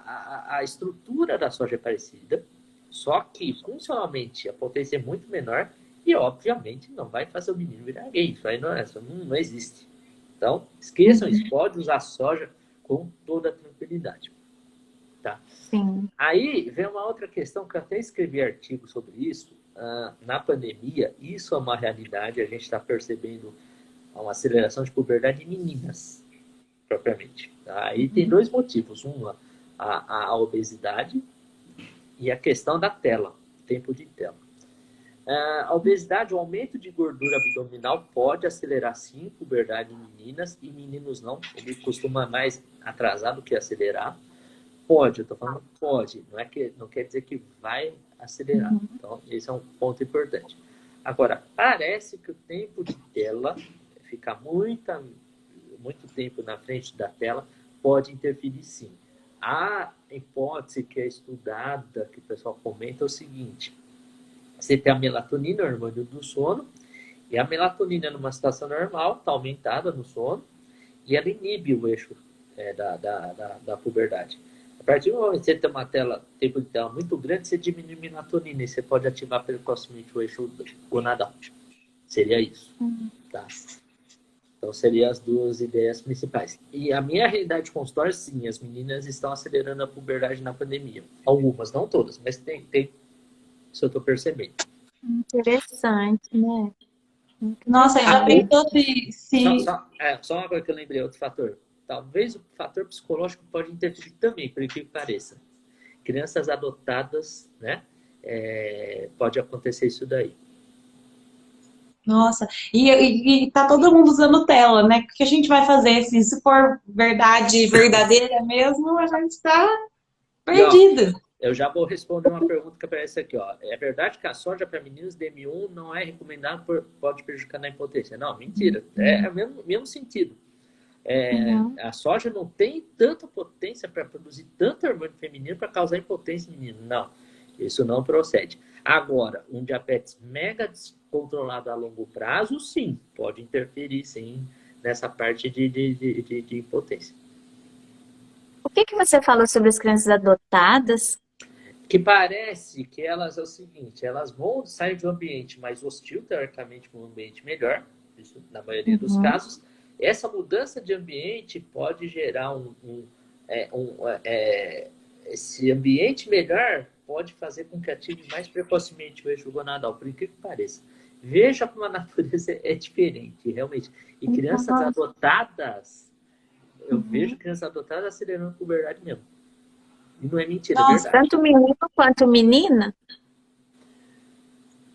a estrutura da soja é parecida, só que funcionalmente a potência é muito menor e, obviamente, não vai fazer o menino virar gay. Isso aí não existe. Então, esqueçam isso. Pode usar soja com toda tranquilidade. Tá? Sim. Aí vem uma outra questão que eu até escrevi artigo sobre isso. Na pandemia, isso é uma realidade. A gente está percebendo uma aceleração de puberdade em meninas, propriamente. Tá? Aí tem dois motivos. Uma, a obesidade e a questão da tela, tempo de tela. A obesidade, o aumento de gordura abdominal pode acelerar sim puberdade em meninas e meninos não. Ele costuma mais atrasar do que acelerar. Pode, eu estou falando pode, não quer dizer que vai acelerar. Então, esse é um ponto importante. Agora, parece que o tempo de tela, ficar muito tempo na frente da tela, pode interferir sim. A hipótese que é estudada, que o pessoal comenta, é o seguinte: você tem a melatonina, o hormônio do sono, e a melatonina numa situação normal está aumentada no sono, e ela inibe o eixo da puberdade. A partir do momento que você tem uma tempo de tela muito grande, você diminui a melatonina e você pode ativar precocemente o eixo gonadal. Seria isso. Tá? Então, seriam as duas ideias principais. E a minha realidade de consultório, sim, as meninas estão acelerando a puberdade na pandemia. Algumas, não todas, mas tem isso eu estou percebendo. Interessante, né? Nossa, já pensou se... Só uma coisa que eu lembrei, outro fator. Talvez o fator psicológico pode interferir também, por incrível que pareça. Crianças adotadas, né? Pode acontecer isso daí. Nossa, e tá todo mundo usando tela, né? O que a gente vai fazer? Se for verdade verdadeira mesmo, a gente tá perdido. Eu já vou responder uma pergunta que aparece aqui, ó. É verdade que a soja para meninos DM1 não é recomendada, pode prejudicar na impotência? Não, mentira. É o mesmo sentido. A soja não tem tanta potência para produzir tanto hormônio feminino para causar impotência em menino. Não, isso não procede. Agora, um diabetes mega descontrolado a longo prazo, sim, pode interferir, sim, nessa parte de impotência. O que você falou sobre as crianças adotadas? Que parece que elas é o seguinte, elas vão sair de um ambiente mais hostil, teoricamente, para um ambiente melhor, isso na maioria dos casos. Essa mudança de ambiente pode gerar esse ambiente melhor pode fazer com que ative mais precocemente o eixo gonadal, por incrível que pareça. Veja como a natureza é diferente, realmente. E crianças adotadas, eu vejo crianças adotadas acelerando a puberdade mesmo. E não é mentira, é verdade. Tanto menino quanto menina?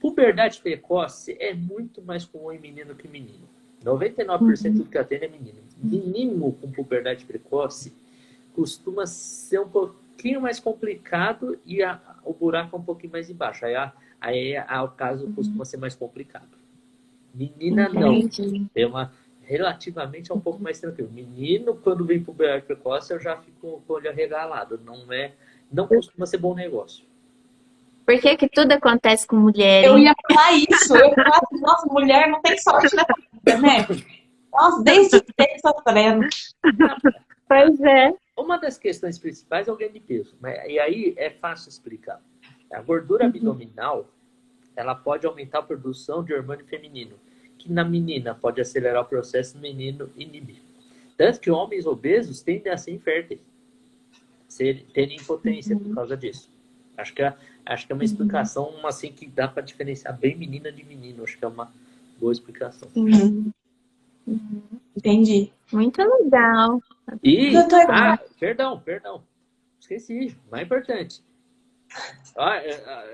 Puberdade precoce é muito mais comum em menino que menino. 99% do que atende é menino. Menino com puberdade precoce costuma ser um pouquinho mais complicado e o buraco é um pouquinho mais embaixo. Aí o caso costuma ser mais complicado. Menina não. Relativamente é um pouco mais tranquilo. Menino, quando vem puberdade precoce, eu já fico com o olho arregalado. Não costuma ser bom negócio. Por que que tudo acontece com mulher? Eu ia falar isso. Eu ia falar assim, nossa, mulher não tem sorte nessa vida, né? Nossa, desde sempre sofrendo. Pois é. Uma das questões principais é o ganho de peso. E aí é fácil explicar. A gordura abdominal, ela pode aumentar a produção de hormônio feminino, que na menina pode acelerar o processo, no menino inibir. Tanto que homens obesos tendem a ser inférteis, terem impotência por causa disso. Acho que é uma explicação assim, que dá para diferenciar bem menina de menino. Acho que é uma boa explicação. Entendi. Muito legal. E, perdão. Esqueci, mais importante.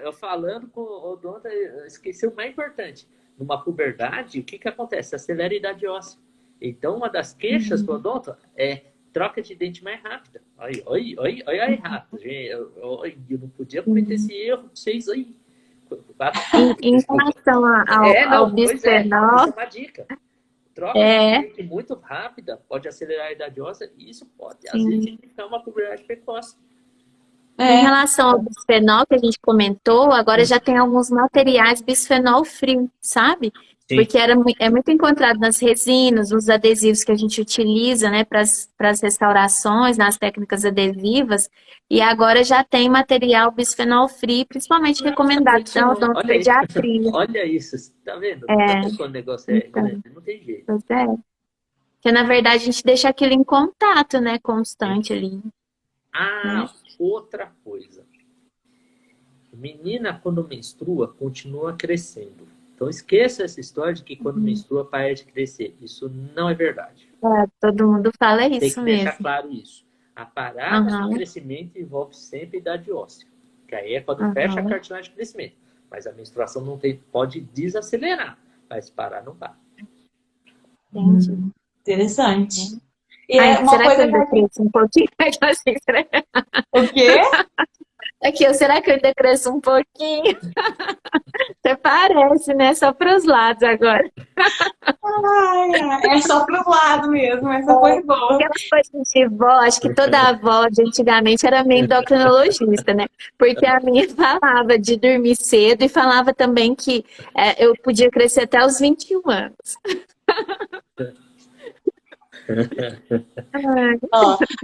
Eu falando com o Donta, esqueci o mais importante. Numa puberdade, o que acontece? Acelera a idade óssea. Então, uma das queixas do odonto é troca de dente mais rápida. Olha errado. Eu não podia cometer esse erro de vocês aí. Em relação ao bisfenol, isso é uma dica. Troca de dente muito rápida pode acelerar a idade óssea e isso pode, às vezes, significar uma puberdade precoce. Em relação ao bisfenol que a gente comentou, agora já tem alguns materiais bisfenol free, sabe? Sim. Porque é muito encontrado nas resinas, nos adesivos que a gente utiliza, né, para as restaurações, nas técnicas adesivas, e agora já tem material bisfenol free, principalmente recomendado pela odontopediatria. Olha isso, tá vendo? Tá vendo quando o negócio é grande? Não tem jeito. Pois é. Porque, na verdade, a gente deixa aquilo em contato, né, constante ali. Outra coisa. Menina, quando menstrua, continua crescendo. Então, esqueça essa história de que quando menstrua, para de crescer. Isso não é verdade. Todo mundo fala isso mesmo. Tem que deixar claro isso. A parada do crescimento envolve sempre idade óssea. Que aí é quando fecha a cartilagem de crescimento. Mas a menstruação pode desacelerar. Mas parar não vai. Entendi. Interessante. E será que eu ainda cresço um pouquinho? O quê? Será que eu ainda cresço um pouquinho? Até parece, né? Só para os lados agora. É só para o lado mesmo, essa foi boa. Aquelas coisas de vó, acho que toda avó de antigamente era meio endocrinologista, né? Porque a minha falava de dormir cedo e falava também que eu podia crescer até os 21 anos.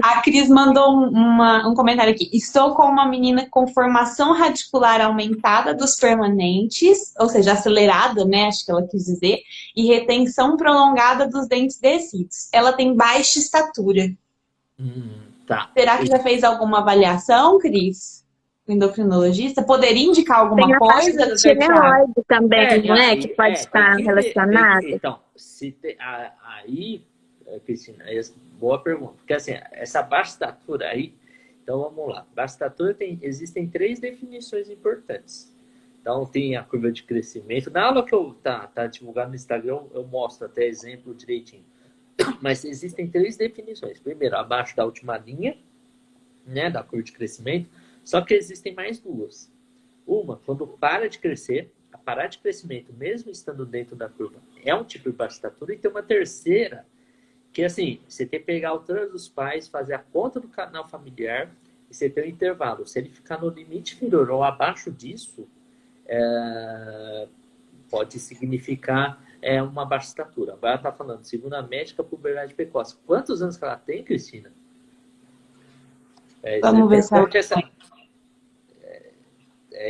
A Cris mandou um comentário aqui. Estou com uma menina com formação radicular aumentada dos permanentes, ou seja, acelerada, né? Acho que ela quis dizer, e retenção prolongada dos dentes descidos. Ela tem baixa estatura. Tá. Será que já fez alguma avaliação, Cris? O endocrinologista? Poderia indicar alguma coisa? Tem a tireoide também, né? Que pode estar relacionada. Então, aí... Cristina, boa pergunta. Porque assim, essa baixa estatura aí, então vamos lá. Baixa estatura existem 3 definições importantes. Então tem a curva de crescimento. Na aula que tá divulgado no Instagram, eu mostro até exemplo direitinho. Mas existem 3 definições. Primeiro, abaixo da última linha, né, da curva de crescimento. Só que existem mais 2. Uma, quando para de crescer, a parar de crescimento, mesmo estando dentro da curva, é um tipo de baixa estatura. E tem uma terceira, que assim, você tem que pegar a altura dos pais, fazer a conta do canal familiar e você tem um intervalo. Se ele ficar no limite inferior ou abaixo disso, pode significar uma baixa estatura. Agora ela está falando, segundo a médica, puberdade precoce. Quantos anos que ela tem, Cristina? Vamos ver se ela... essa,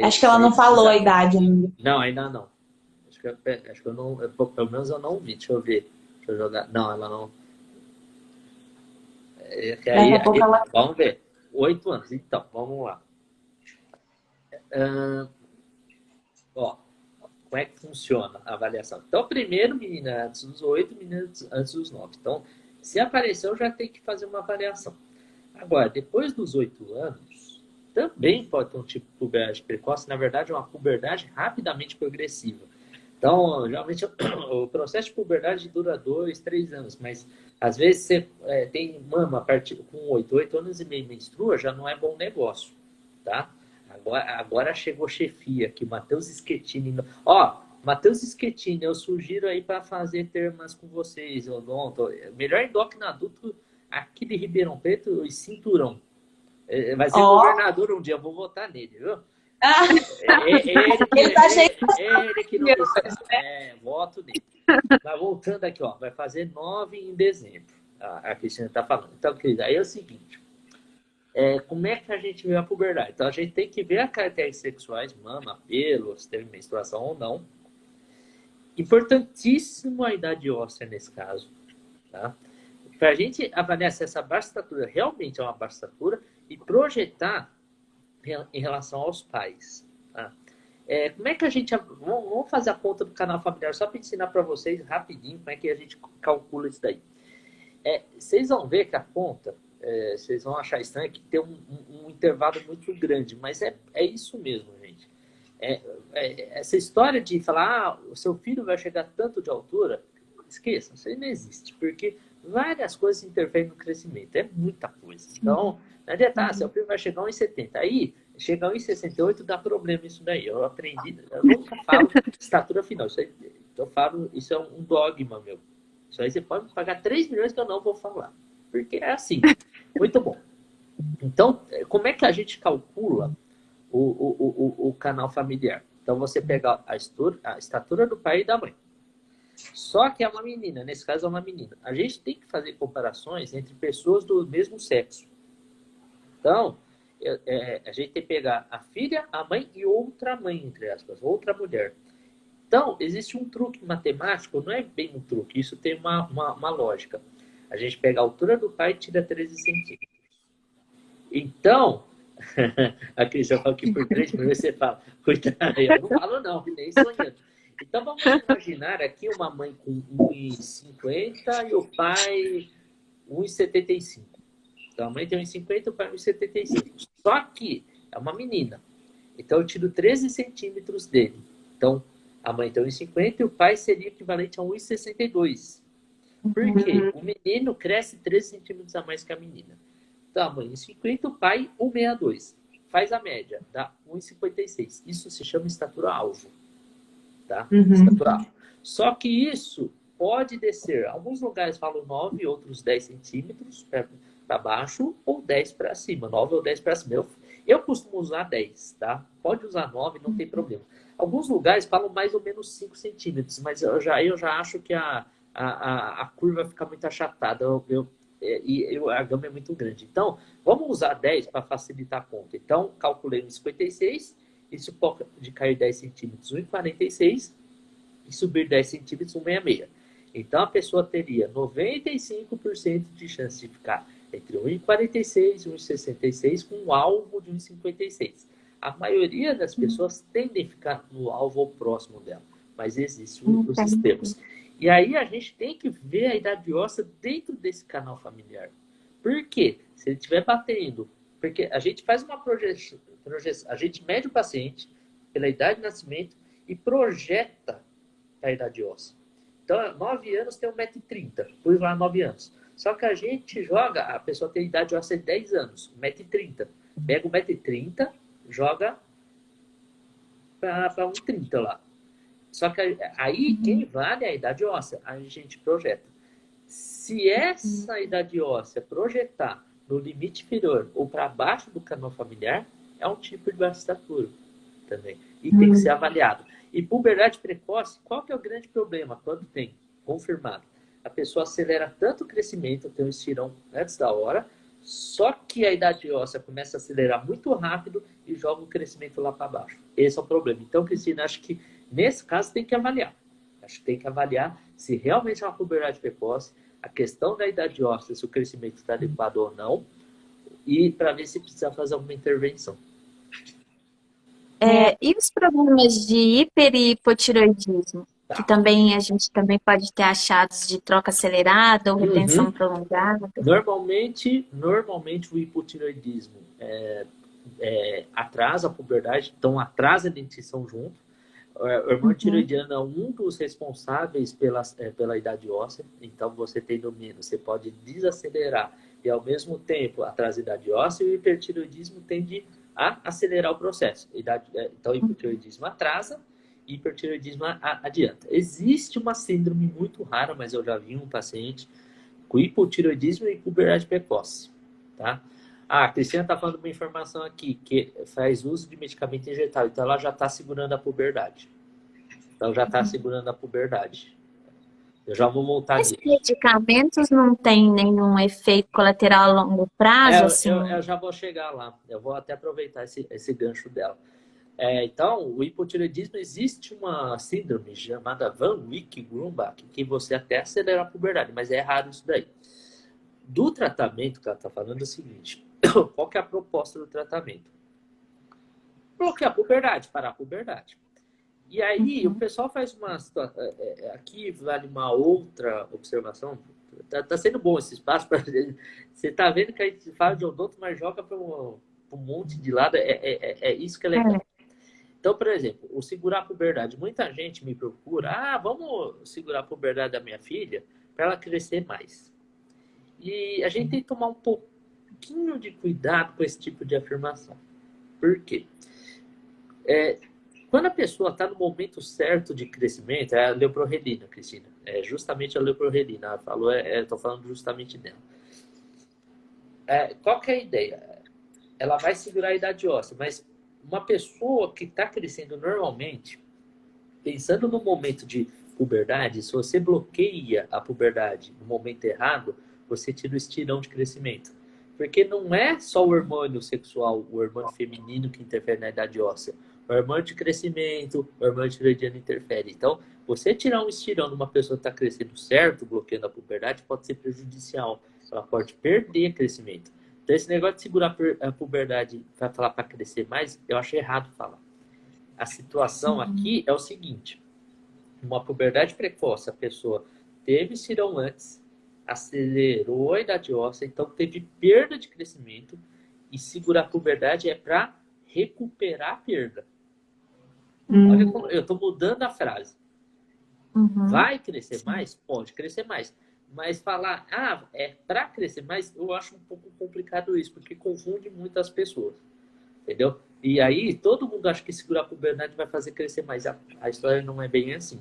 Acho que ela não falou a idade ainda. Não, ainda não. Acho que eu não... Pelo menos eu não vi. Deixa eu ver. Deixa eu jogar. Não, ela não... Daqui a pouco ela... Vamos ver. 8 anos. Então, vamos lá. Ó, como é que funciona a avaliação? Então, primeiro, menina antes dos 8, menina antes dos 9. Então, se apareceu, já tem que fazer uma avaliação. Agora, depois dos 8 anos, também pode ter um tipo de puberdade precoce. Na verdade, é uma puberdade rapidamente progressiva. Então, geralmente, o processo de puberdade dura 2, 3 anos, mas às vezes você tem mama a partir com 8 anos e meio menstrua, já não é bom negócio, tá? Agora chegou chefia aqui, Matheus Schettini. Ó, Matheus Schettini, eu sugiro aí para fazer termas com vocês, odonto. Melhor endócrino adulto aqui de Ribeirão Preto e Cinturão. Vai ser governador um dia, eu vou votar nele, viu? Ele que não voto nele. Mas voltando aqui, ó, vai fazer 9 em dezembro. A Cristina está falando. Então, querida, aí é o seguinte. Como é que a gente vê a puberdade? Então, a gente tem que ver as características sexuais, mama, pelo, se teve menstruação ou não. Importantíssimo a idade óssea nesse caso. Tá? Para a gente avaliar se essa baixa estatura realmente é uma baixa estatura e projetar em relação aos pais. Tá? Como é que a gente... Vamos fazer a conta do canal familiar só para ensinar para vocês rapidinho como é que a gente calcula isso daí. Vocês vão ver que a conta... vocês vão achar estranho que tem um intervalo muito grande, mas é isso mesmo, gente. Essa história de falar, o seu filho vai chegar tanto de altura, esqueça, isso aí não existe, porque várias coisas interferem no crescimento, é muita coisa. Então, não adianta, seu filho vai chegar a 1,70, aí chegar a 1,68 dá problema isso daí. Eu aprendi, eu nunca falo estatura final, isso aí, eu falo, isso é um dogma meu. Isso aí você pode pagar 3 milhões que eu não vou falar. Porque é assim. Muito bom. Então, como é que a gente calcula o canal familiar? Então, você pega a estatura do pai e da mãe. Só que é uma menina. Nesse caso, é uma menina. A gente tem que fazer comparações entre pessoas do mesmo sexo. Então, a gente tem que pegar a filha, a mãe e outra mãe, entre aspas. Outra mulher. Então, existe um truque matemático. Não é bem um truque. Isso tem uma lógica. A gente pega a altura do pai e tira 13 centímetros. Então, a Cristina fala que por 3 milhões você fala, coitada, eu não falo não, nem sonhando. Então vamos imaginar aqui uma mãe com 1,50 e o pai 1,75. Então a mãe tem 1,50 e o pai 1,75. Só que é uma menina. Então eu tiro 13 centímetros dele. Então a mãe tem 1,50 e o pai seria equivalente a 1,62. Por quê? O menino cresce 13 centímetros a mais que a menina. Então, a mãe 1,50, o pai 1,62. Faz a média, dá 1,56. Isso se chama estatura-alvo. Tá? Estatura-alvo. Só que isso pode descer. Alguns lugares falam 9, outros 10 centímetros para baixo ou 10 para cima. 9 ou 10 para cima. Eu costumo usar 10, tá? Pode usar 9, não tem problema. Alguns lugares falam mais ou menos 5 centímetros, mas eu já acho que a curva fica muito achatada e a gama é muito grande. Então, vamos usar 10 para facilitar a conta. Então, calculei 1,56, isso pode cair 10 centímetros, 1,46 e subir 10 centímetros, 1,66. Então, a pessoa teria 95% de chance de ficar entre 1,46 e 1,66 com um alvo de 1,56. A maioria das pessoas tendem a ficar no alvo ou próximo dela, mas existem os sistemas. E aí a gente tem que ver a idade óssea dentro desse canal familiar. Por quê? Se ele estiver batendo, porque a gente faz uma projeção, a gente mede o paciente pela idade de nascimento e projeta a idade óssea. Então, 9 anos tem 1,30 m, pus lá 9 anos. Só que a gente joga, a pessoa tem idade óssea de 10 anos, 1,30 m. Pega 1,30 m, joga para 1,30 m lá. Só que aí, quem vale é a idade óssea. A gente projeta. Se essa idade óssea projetar no limite inferior ou para baixo do canal familiar, é um tipo de baixa estatura também. E tem que ser avaliado. E puberdade precoce, qual que é o grande problema? Quando tem confirmado, a pessoa acelera tanto o crescimento, tem um estirão antes da hora, só que a idade óssea começa a acelerar muito rápido e joga o crescimento lá para baixo. Esse é o problema. Então, Cristina, acho que nesse caso tem que avaliar. Acho que tem que avaliar se realmente é uma puberdade precoce, a questão da idade óssea, se o crescimento está adequado ou não, e para ver se precisa fazer alguma intervenção. E os problemas de hiper e hipotireoidismo? Que também a gente também pode ter achados de troca acelerada ou retenção prolongada. Normalmente o hipotireoidismo atrasa a puberdade, então atrasa a dentição junto. O hormônio tireoidiano é um dos responsáveis pela idade óssea, então você tendo menos, você pode desacelerar e ao mesmo tempo atrasa a idade óssea, e o hipertireoidismo tende a acelerar o processo. Então o hipotireoidismo atrasa, hipertireoidismo adianta. Existe uma síndrome muito rara, mas eu já vi um paciente com hipotireoidismo e puberdade precoce, tá? A Cristina está falando uma informação aqui, que faz uso de medicamento injetável, então ela já está segurando a puberdade. Então já está segurando a puberdade. Eu já vou voltar Esses nisso. medicamentos não têm nenhum efeito colateral a longo prazo? Assim? Eu já vou chegar lá. Eu vou até aproveitar esse gancho dela. Então, o hipotireoidismo, existe uma síndrome chamada Van Wijk-Grumbach, que você até acelera a puberdade, mas é raro isso daí. Do tratamento que ela está falando é o seguinte, qual que é a proposta do tratamento? Bloquear a puberdade, parar a puberdade. E aí, o pessoal faz uma situação... aqui vale uma outra observação. Tá sendo bom esse espaço. Você tá vendo que a gente fala de odonto, mas joga para um monte de lado. É isso que é legal. Então, por exemplo, o segurar a puberdade. Muita gente me procura. Vamos segurar a puberdade da minha filha para ela crescer mais. E a gente tem que tomar um pouquinho de cuidado com esse tipo de afirmação. Por quê? Quando a pessoa está no momento certo de crescimento, é a leuprorelina, Cristina. É justamente a leuprorelina. Ela falou, estou falando justamente dela. Qual que é a ideia? Ela vai segurar a idade óssea, mas uma pessoa que está crescendo normalmente, pensando no momento de puberdade, se você bloqueia a puberdade no momento errado, você tira o estirão de crescimento. Porque não é só o hormônio sexual, o hormônio feminino que interfere na idade óssea. O hormônio de crescimento, o hormônio tireoidiano interfere. Então, você tirar um estirão de uma pessoa que está crescendo certo, bloqueando a puberdade, pode ser prejudicial. Ela pode perder crescimento. Então, esse negócio de segurar a puberdade para falar para crescer mais, eu acho errado falar. A situação aqui é o seguinte. Uma puberdade precoce, a pessoa teve estirão antes, acelerou a idade óssea, então teve perda de crescimento, e segurar a puberdade é para recuperar a perda. Olha como eu estou mudando a frase. Vai crescer mais? Pode crescer mais. Mas falar, é para crescer mais, eu acho um pouco complicado isso, porque confunde muitas pessoas. Entendeu? E aí, todo mundo acha que segurar a puberdade vai fazer crescer mais. A história não é bem assim.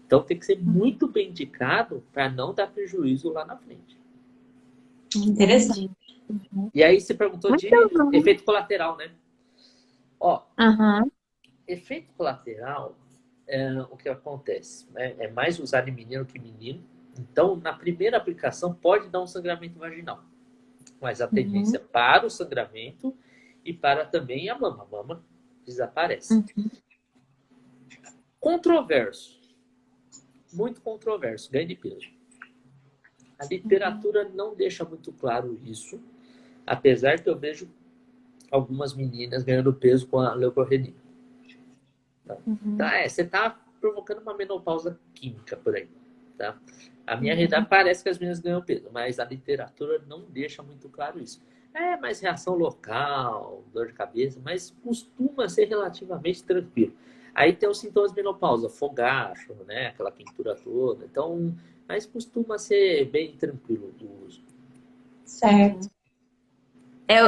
Então, tem que ser muito bem indicado para não dar prejuízo lá na frente. Interessante. E aí, você perguntou de efeito colateral, né? Efeito colateral, o que acontece? É mais usado em menino que menino. Então, na primeira aplicação, pode dar um sangramento vaginal. Mas a tendência para o sangramento e para também a mama. A mama desaparece. Controverso. Muito controverso. Ganho de peso. A literatura não deixa muito claro isso. Apesar que eu vejo algumas meninas ganhando peso com a leuprorelina. Então, você está provocando uma menopausa química por aí. Tá? A minha realidade parece que as meninas ganham peso, mas a literatura não deixa muito claro isso. Mais reação local, dor de cabeça, mas costuma ser relativamente tranquilo. Aí tem os sintomas de menopausa, fogacho, né? Aquela quentura toda. Então, mas costuma ser bem tranquilo o uso. Certo.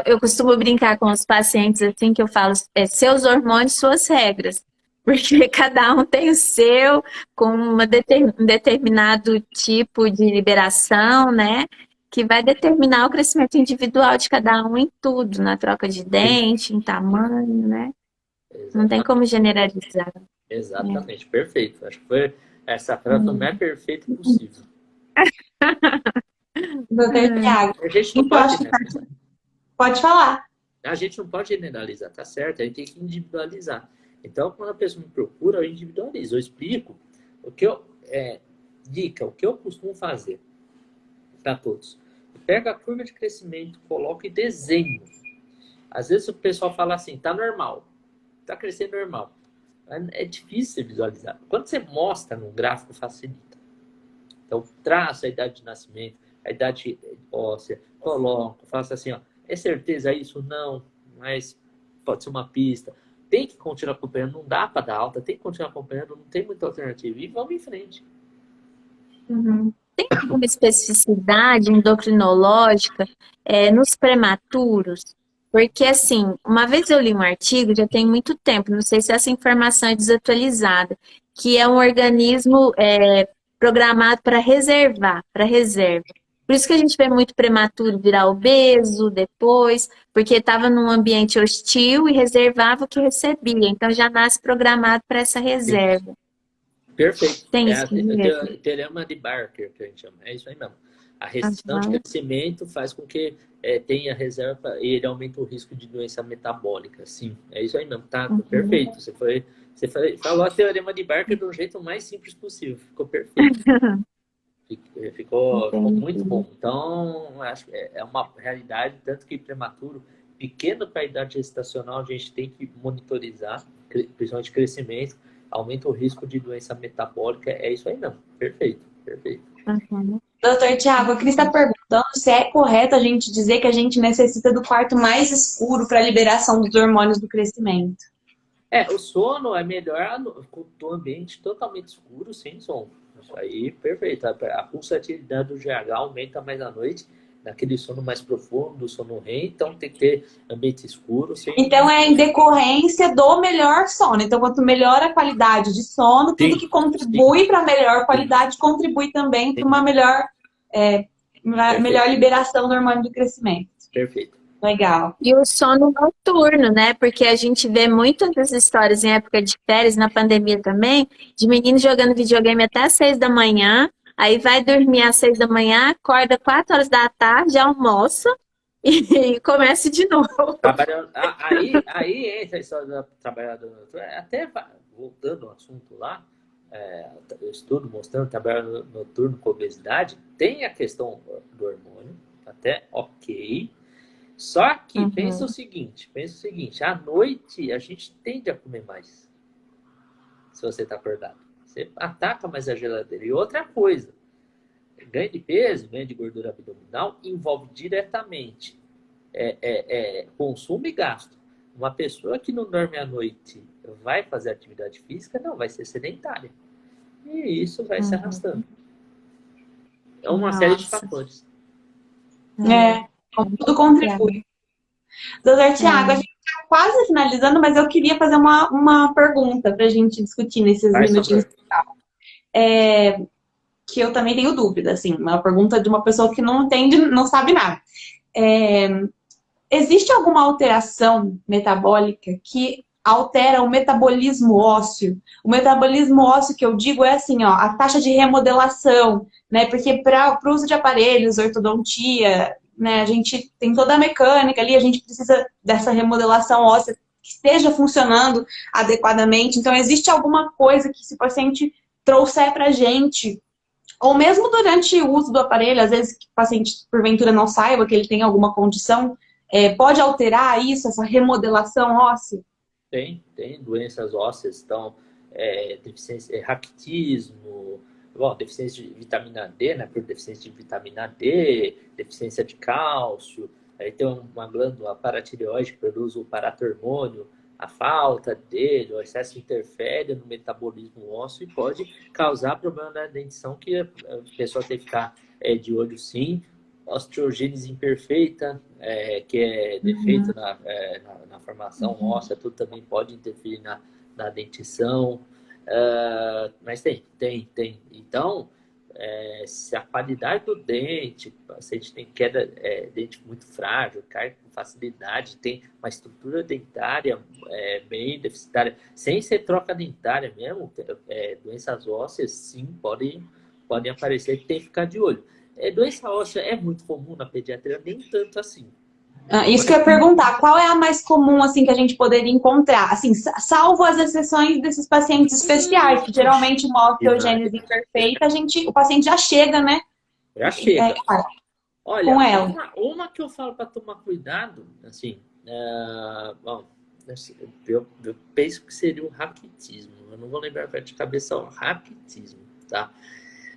Eu costumo brincar com os pacientes assim que eu falo, seus hormônios, suas regras. Porque cada um tem o seu, com um determinado tipo de liberação, né? Que vai determinar o crescimento individual de cada um em tudo, na troca de Sim, dente, em tamanho, né? Não tem como exatamente. generalizar, né? Exatamente, perfeito. Acho que foi essa frase Hum. mais perfeita possível. Doutor Tiago, A gente não então pode, acho que né? pode falar. A gente não pode generalizar, tá certo? A gente tem que individualizar. Então, quando a pessoa me procura, eu individualizo. Eu explico o que eu. Dica, o que eu costumo fazer para todos. Pega a curva de crescimento, coloca e desenho. Às vezes o pessoal fala assim, tá normal, tá crescendo normal. É difícil visualizar. Quando você mostra num gráfico, facilita. Então, traça a idade de nascimento, a idade óssea, coloca, faça assim, ó, é certeza isso? Não, mas pode ser uma pista. Tem que continuar acompanhando, não dá para dar alta, tem que continuar acompanhando, não tem muita alternativa. E vamos em frente. Uhum. Alguma especificidade endocrinológica nos prematuros? Porque, assim, uma vez eu li um artigo, já tem muito tempo, não sei se essa informação é desatualizada, que é um organismo programado para reservar, para reserva. Por isso que a gente vê muito prematuro virar obeso depois, porque estava num ambiente hostil e reservava o que recebia. Então já nasce programado para essa Sim. reserva. Perfeito. Tem É isso mesmo? o teorema de Barker, que a gente chama. É isso aí mesmo. A restrição de Aham. crescimento faz com que tenha reserva e ele aumenta o risco de doença metabólica. Sim, é isso aí mesmo. Tá Uhum. perfeito. Falou a teorema de Barker do jeito mais simples possível. Ficou perfeito. Ficou muito Entendi. bom. Então, acho que é uma realidade, tanto que prematuro, pequeno para a idade gestacional, a gente tem que monitorizar, principalmente crescimento, aumenta o risco de doença metabólica. É isso aí, não. Perfeito, perfeito. Uhum. Doutor Tiago, a Cris está perguntando se é correto a gente dizer que a gente necessita do quarto mais escuro para a liberação dos hormônios do crescimento. O sono é melhor do ambiente totalmente escuro, sem som. Isso aí, perfeito. A pulsatividade do GH aumenta mais à noite, naquele sono mais profundo, sono REM, então tem que ter ambiente escuro, sem. Então, é em decorrência do melhor sono. Então, quanto melhor a qualidade de sono, tudo Sim, que sim, contribui para a melhor sim, qualidade contribui também para sim. uma melhor Perfeito, liberação do hormônio do crescimento. perfeito. Legal. E o sono noturno, né? Porque a gente vê muitas das histórias em época de férias, na pandemia também, de meninos jogando videogame até às 6 da manhã, aí vai dormir às 6 da manhã, acorda 4 horas da tarde, almoça e começa de novo. Trabalhando, aí entra a história da trabalhadora noturna. Até voltando ao assunto lá, o estudo mostrando trabalho noturno com obesidade, tem a questão do hormônio, até ok. Só que Uhum. pensa o seguinte, à noite a gente tende a comer mais, se você está acordado. Você ataca mais a geladeira. E outra coisa, ganho de peso, ganho de gordura abdominal envolve diretamente consumo e gasto. Uma pessoa que não dorme à noite vai fazer atividade física? Não, vai ser sedentária. E isso vai se Uhum. arrastando. É uma série de Nossa. fatores. É, tudo contribui. Doutor Tiago, a É. gente está quase finalizando, mas eu queria fazer uma pergunta para a gente discutir nesses Faz minutinhos favor. que eu também tenho dúvida, assim, uma pergunta de uma pessoa que não entende, não sabe nada. É, existe alguma alteração metabólica que altera o metabolismo ósseo? O metabolismo ósseo que eu digo é assim, ó, a taxa de remodelação, né? Porque para o uso de aparelhos, ortodontia, né, a gente tem toda a mecânica ali, a gente precisa dessa remodelação óssea que esteja funcionando adequadamente. Então, existe alguma coisa que se o paciente trouxer para a gente ou mesmo durante o uso do aparelho, às vezes que o paciente, porventura, não saiba que ele tem alguma condição, pode alterar isso, essa remodelação óssea? Tem doenças ósseas, então, deficiência, raquitismo, bom, deficiência de vitamina D, né, por deficiência de vitamina D, deficiência de cálcio, aí tem uma glândula paratireoide que produz o paratormônio, a falta dele, o excesso interfere no metabolismo ósseo e pode causar problema na dentição que a pessoa tem que ficar de olho sim. Osteogênese imperfeita, que é defeito na formação óssea, tudo também pode interferir da dentição, mas tem. Então, se a qualidade do dente, o paciente tem queda, dente muito frágil, cai com facilidade, tem uma estrutura dentária bem deficitária, sem ser troca dentária mesmo, doenças ósseas, sim, podem aparecer, tem que ficar de olho. Doença óssea é muito comum na pediatria, nem tanto assim. Isso que eu ia perguntar, qual é a mais comum, assim, que a gente poderia encontrar? Assim, salvo as exceções desses pacientes especiais, que geralmente uma osteogênese imperfeita, o paciente já chega, né? Já chega. Olha, com ela. Uma que eu falo para tomar cuidado, assim, bom, eu penso que seria o raquitismo. Eu não vou lembrar de cabeça o raquitismo, tá?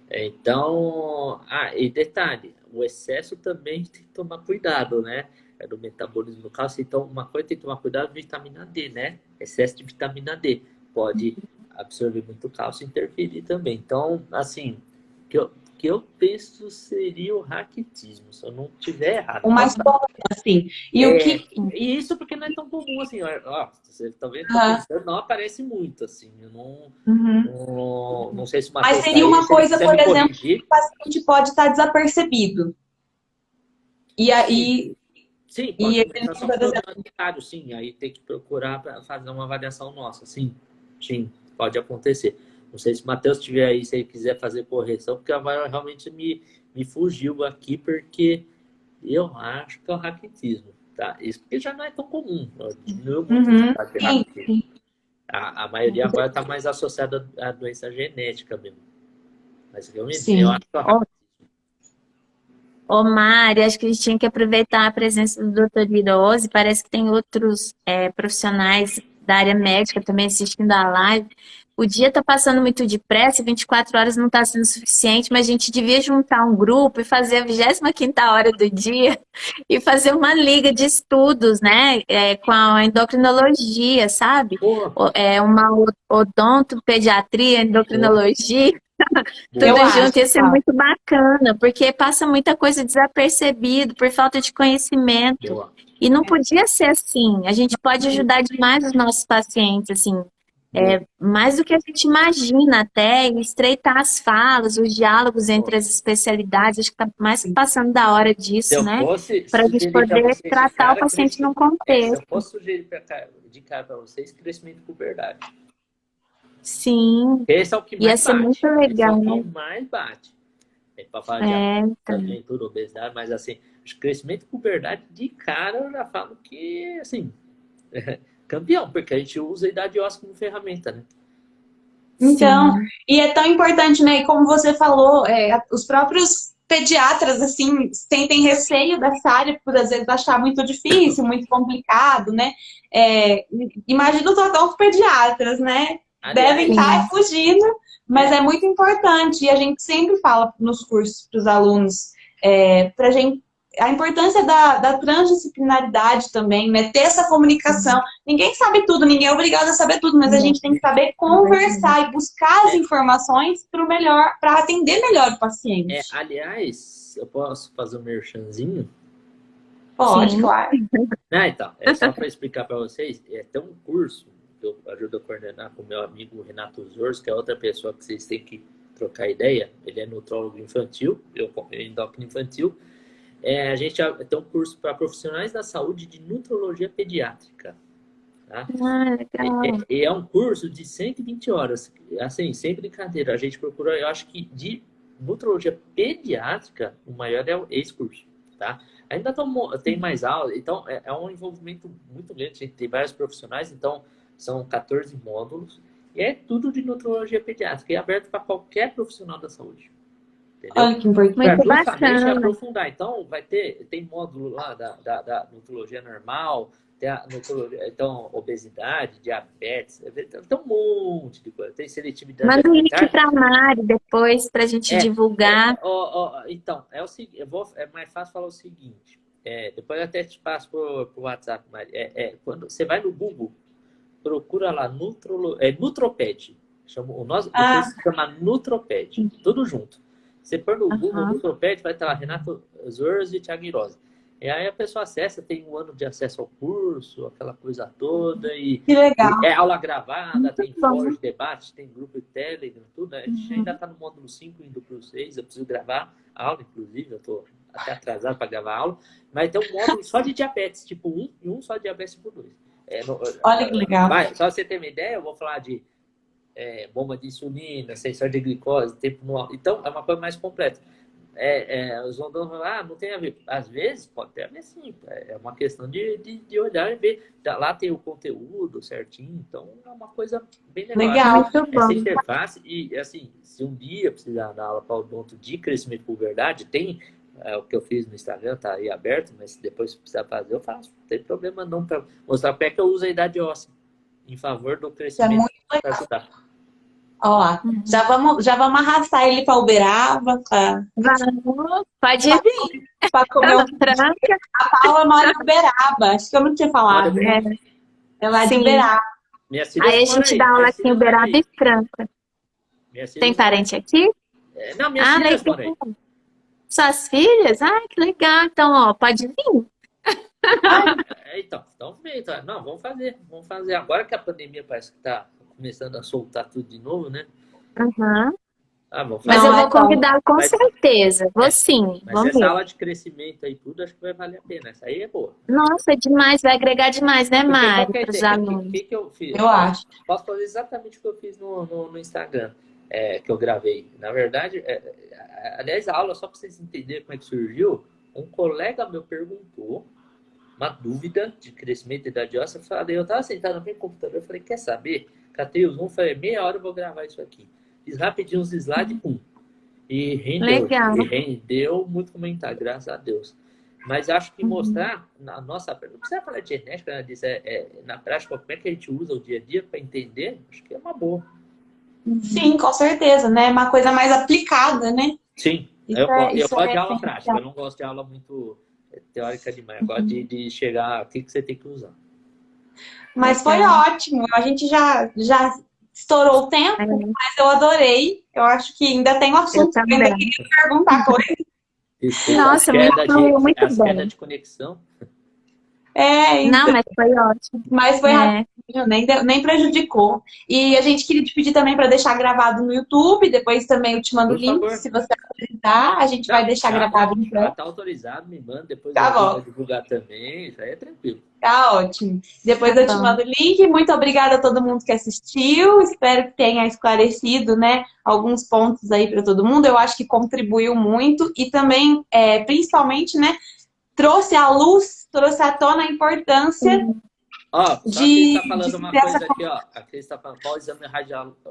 Então, e detalhe, o excesso também tem que tomar cuidado, né? Do metabolismo do cálcio. Então, uma coisa tem que tomar cuidado, vitamina D, né? Excesso de vitamina D pode absorver muito cálcio e interferir também. Então, assim, que eu penso seria o raquitismo, se eu não estiver errado. O mais comum, assim. E isso porque não é tão comum, assim, ó, você talvez não aparece muito, assim, eu não sei se o Mas seria uma coisa, por exemplo, que o paciente pode estar desapercebido. E aí... Sim, pode começar só por sim, aí tem que procurar para fazer uma avaliação nossa, sim, pode acontecer. Não sei se o Matheus estiver aí, se ele quiser fazer correção, porque a Mayra realmente me fugiu aqui, porque eu acho que é o raquitismo, tá? Isso porque já não é tão comum. A maioria agora está mais associada à doença genética mesmo. Mas realmente, eu acho que é o raquitismo. Ô, Mari, acho que a gente tinha que aproveitar a presença do Dr. Virose. Parece que tem outros profissionais da área médica também assistindo a live. O dia está passando muito depressa, 24 horas não está sendo suficiente, mas a gente devia juntar um grupo e fazer a 25ª hora do dia e fazer uma liga de estudos, né? Com a endocrinologia, sabe? Uma odontopediatria, endocrinologia. Tudo junto ia ser muito bacana, porque passa muita coisa desapercebido por falta de conhecimento. E não podia ser assim. A gente pode ajudar demais os nossos pacientes, assim, mais do que a gente imagina até, e estreitar as falas, os diálogos entre as especialidades. Acho que está mais que passando da hora disso, né? Para a gente poder tratar o paciente num contexto. Eu posso sugerir de cara para vocês crescimento com verdade. Sim, esse é o que mais ia ser muito legal, esse é né? o que mais bate. Para falar de aventura, obesidade, mas assim, crescimento com verdade, de cara eu já falo que, assim, campeão, porque a gente usa a idade óssea como ferramenta, né? Então, e é tão importante, né? E como você falou, os próprios pediatras, assim, sentem receio dessa área por, às vezes, achar muito difícil, muito complicado, né? Imagina os odontopediatras, né? Devem estar fugindo, mas é muito importante. E a gente sempre fala nos cursos para os alunos, pra gente, a importância da transdisciplinaridade também, né? Ter essa comunicação. Ninguém sabe tudo, ninguém é obrigado a saber tudo, mas a gente tem que saber conversar e buscar as informações para atender melhor o paciente. Aliás, eu posso fazer um merchanzinho? Pode, claro. Então, só para explicar para vocês, tem um curso que eu ajudo a coordenar com o meu amigo Renato Zors, que é outra pessoa que vocês têm que trocar ideia. Ele é nutrólogo infantil, eu endócrino infantil. A gente tem um curso para profissionais da saúde de nutrologia pediátrica. Tá? Legal. E é um curso de 120 horas. Assim, sem brincadeira. A gente procura, eu acho que de nutrologia pediátrica, o maior é esse curso. Tá? Ainda tem mais aulas, então é um envolvimento muito grande. A gente tem vários profissionais, então são 14 módulos. E é tudo de nutrologia pediátrica. E é aberto para qualquer profissional da saúde. Entendeu? Olha que importante. Muito bacana. Aprofundar. Então, tem módulo lá da nutrologia normal, tem a nutrologia, então, obesidade, diabetes, tem um monte de coisa. Tem seletividade. Manda o link para a Mari depois, para a gente divulgar. Então, é o seguinte, é mais fácil falar o seguinte. Depois eu até te passo pro WhatsApp, Mari. Quando você vai no Google, procura lá Nutroped. O nosso curso se chama Nutroped. Tudo junto. Você pôr no Google Nutroped, vai estar lá Renato Zors e Thiago Irosa. E aí a pessoa acessa, tem um ano de acesso ao curso, aquela coisa toda, e Que legal. é aula gravada, tem bom. fórum de debate, tem grupo de Telegram, tudo. A gente ainda está no módulo 5, indo para o 6, eu preciso gravar a aula, inclusive, eu estou até atrasado para gravar a aula, mas tem um módulo só de diabetes, tipo 1 e um só de diabetes tipo 2. Olha que legal. Só você ter uma ideia, eu vou falar de bomba de insulina, sensor de glicose, tempo no... Então, é uma coisa mais completa. Os vão falar, não tem a ver. Às vezes, pode ter a ver sim. É uma questão de olhar e ver. Lá tem o conteúdo certinho, então é uma coisa bem legal. Legal. Muito Essa bom. interface, e assim, se um dia precisar dar aula para odonto de crescimento por verdade, tem o que eu fiz no Instagram, tá aí aberto, mas depois se precisar fazer, eu faço. Não tem problema não, para mostrar pé que eu uso a idade óssea em favor do Isso é crescimento muito para legal. ajudar. Ó lá. Já vamos arrastar ele para Uberaba, Vamos, pode vir. para comer um... Franca. A Paula mora em Uberaba. Acho que eu não tinha falado. Mora É, Ela é de sim. Uberaba. Minhas filhas Aí a moram gente dá aula minhas aqui em filhas moram Uberaba aí. e Franca. Minhas filhas Tem moram parente aqui? aí. Não, minhas Ah, filhas moram aí. legal. Suas filhas? Ah, que legal. Então, ó, pode vir. Então, não, vamos fazer. Agora que a pandemia parece que está começando a soltar tudo de novo, né? Uhum. Vamos Mas fazer. eu Não, vou convidar com Mas- certeza. Vou sim. Mas Vamos essa ver. aula de crescimento aí, tudo, acho que vai valer a pena. Essa aí é boa. Nossa, demais. Vai agregar demais, né, Porque qual Mari, que é a para os ideia? alunos. Que eu fiz? Eu acho. Posso fazer exatamente o que eu fiz no Instagram, que eu gravei. Na verdade, aliás, a aula, só para vocês entenderem como é que surgiu, um colega meu perguntou uma dúvida de crescimento de idade óssea. Eu estava sentado no meu computador, eu falei, quer saber? Catei o Zoom, falei, meia hora eu vou gravar isso aqui. Fiz rapidinho uns slides, pum. E rendeu. Legal. E rendeu muito comentário, graças a Deus. Mas acho que mostrar na nossa... Não precisa falar de genética, né? Na prática, como é que a gente usa o dia a dia para entender, acho que é uma boa. Sim, com certeza, né? Uma coisa mais aplicada, né? Sim, Isso eu é gosto de aula essencial. prática, eu não gosto de aula muito teórica demais. Eu gosto de chegar, o que você tem que usar. Mas foi ótimo. A gente já estourou o tempo, mas eu adorei. Eu acho que ainda tem um Eu assunto que eu ainda também. queria perguntar coisa. Desculpa, Nossa, muito as bom. quedas de conexão. Não, mas foi ótimo. Mas foi É. rapidinho, nem prejudicou. E a gente queria te pedir também para deixar gravado no YouTube, depois também eu te mando o Por link, favor. se você acreditar, a gente vai deixar gravado Já então. tá autorizado, me manda, depois Tá eu bom. vou divulgar também, isso aí é tranquilo. Tá ótimo. Depois Tá eu te bom. mando o link. Muito obrigada a todo mundo que assistiu. Espero que tenha esclarecido, né, alguns pontos aí para todo mundo. Eu acho que contribuiu muito e também, principalmente, né, trouxe à luz, trouxe à tona a importância Ó, só que de está falando uma ter coisa essa... aqui, ó. A Cris está falando qual o exame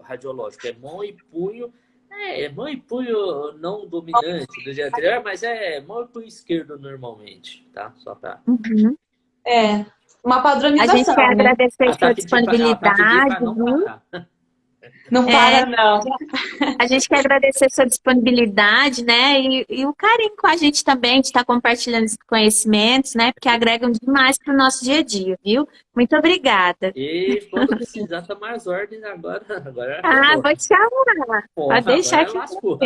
radiológico. É mão e punho. Mão e punho não dominante do dia anterior, mas é mão e punho esquerdo normalmente, tá? Só para. Uhum. uma A gente padronização, quer né? agradecer Ela a sua tá pedindo para não disponibilidade, viu? parar. Não para, não. A gente quer agradecer a sua disponibilidade, né? E o carinho com a gente também, de estar compartilhando esses conhecimentos, né? Porque agregam demais para o nosso dia a dia, viu? Muito obrigada. E quando precisar tomar as ordens agora. Vou te chamar. Pode deixar que lascou.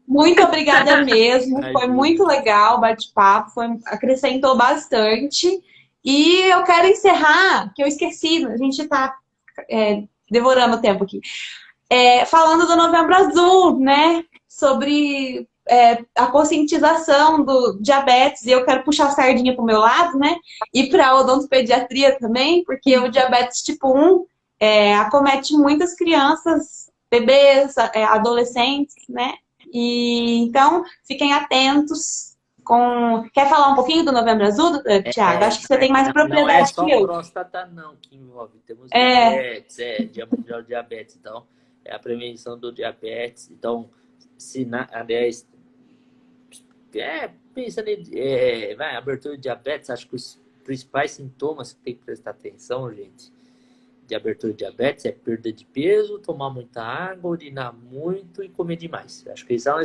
Muito obrigada mesmo. Foi Imagina. muito legal o bate-papo, acrescentou bastante. E eu quero encerrar, que eu esqueci, a gente está devorando o tempo aqui. Falando do Novembro Azul, né? Sobre a conscientização do diabetes. E eu quero puxar a sardinha para o meu lado, né? E para a odontopediatria também, porque o diabetes tipo 1 acomete muitas crianças, bebês, adolescentes, né? E então, fiquem atentos. Quer falar um pouquinho do Novembro Azul, Thiago? Acho que você tem mais propriedade não é só que eu. próstata, não, que envolve. Temos diabetes, Dia Mundial de Diabetes. Então, é a prevenção do diabetes. Então, aliás, pensando em abertura de diabetes, acho que os principais sintomas que tem que prestar atenção, gente, de abertura de diabetes é perda de peso, tomar muita água, urinar muito e comer demais. Acho que são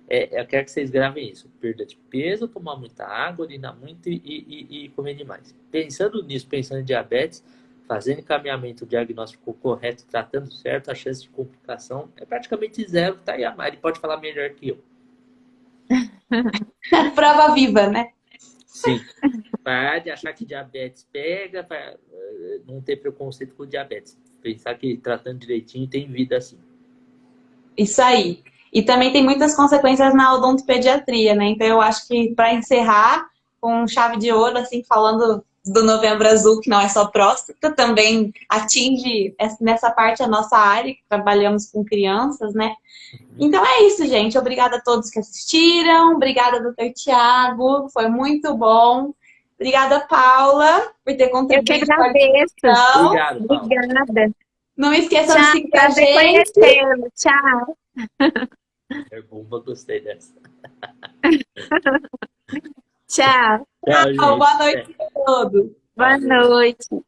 eu quero que vocês gravem isso. Perda de peso, tomar muita água, urinar muito e comer demais. Pensando nisso, pensando em diabetes, fazendo encaminhamento diagnóstico correto, tratando certo, a chance de complicação é praticamente zero. Tá aí a Mari, pode falar melhor que eu. Prova viva, né? Sim. Parar de achar que diabetes pega, para não ter preconceito com diabetes. Pensar que tratando direitinho tem vida assim. Isso aí. E também tem muitas consequências na odontopediatria, né? Então eu acho que para encerrar com chave de ouro, assim, falando do Novembro Azul, que não é só próstata, também atinge nessa parte a nossa área, que trabalhamos com crianças, né? Então é isso, gente. Obrigada a todos que assistiram. Obrigada, doutor Tiago. Foi muito bom. Obrigada, Paula, por ter Eu que contribuído com a agradeço. discussão. Obrigado, Paulo. Obrigada. Não esqueçam de Tchau, seguir a prazer gente. conhecê-lo. Tchau. É bomba, gostei dessa. Tchau. Tchau, gente. Boa noite a todos. Boa noite.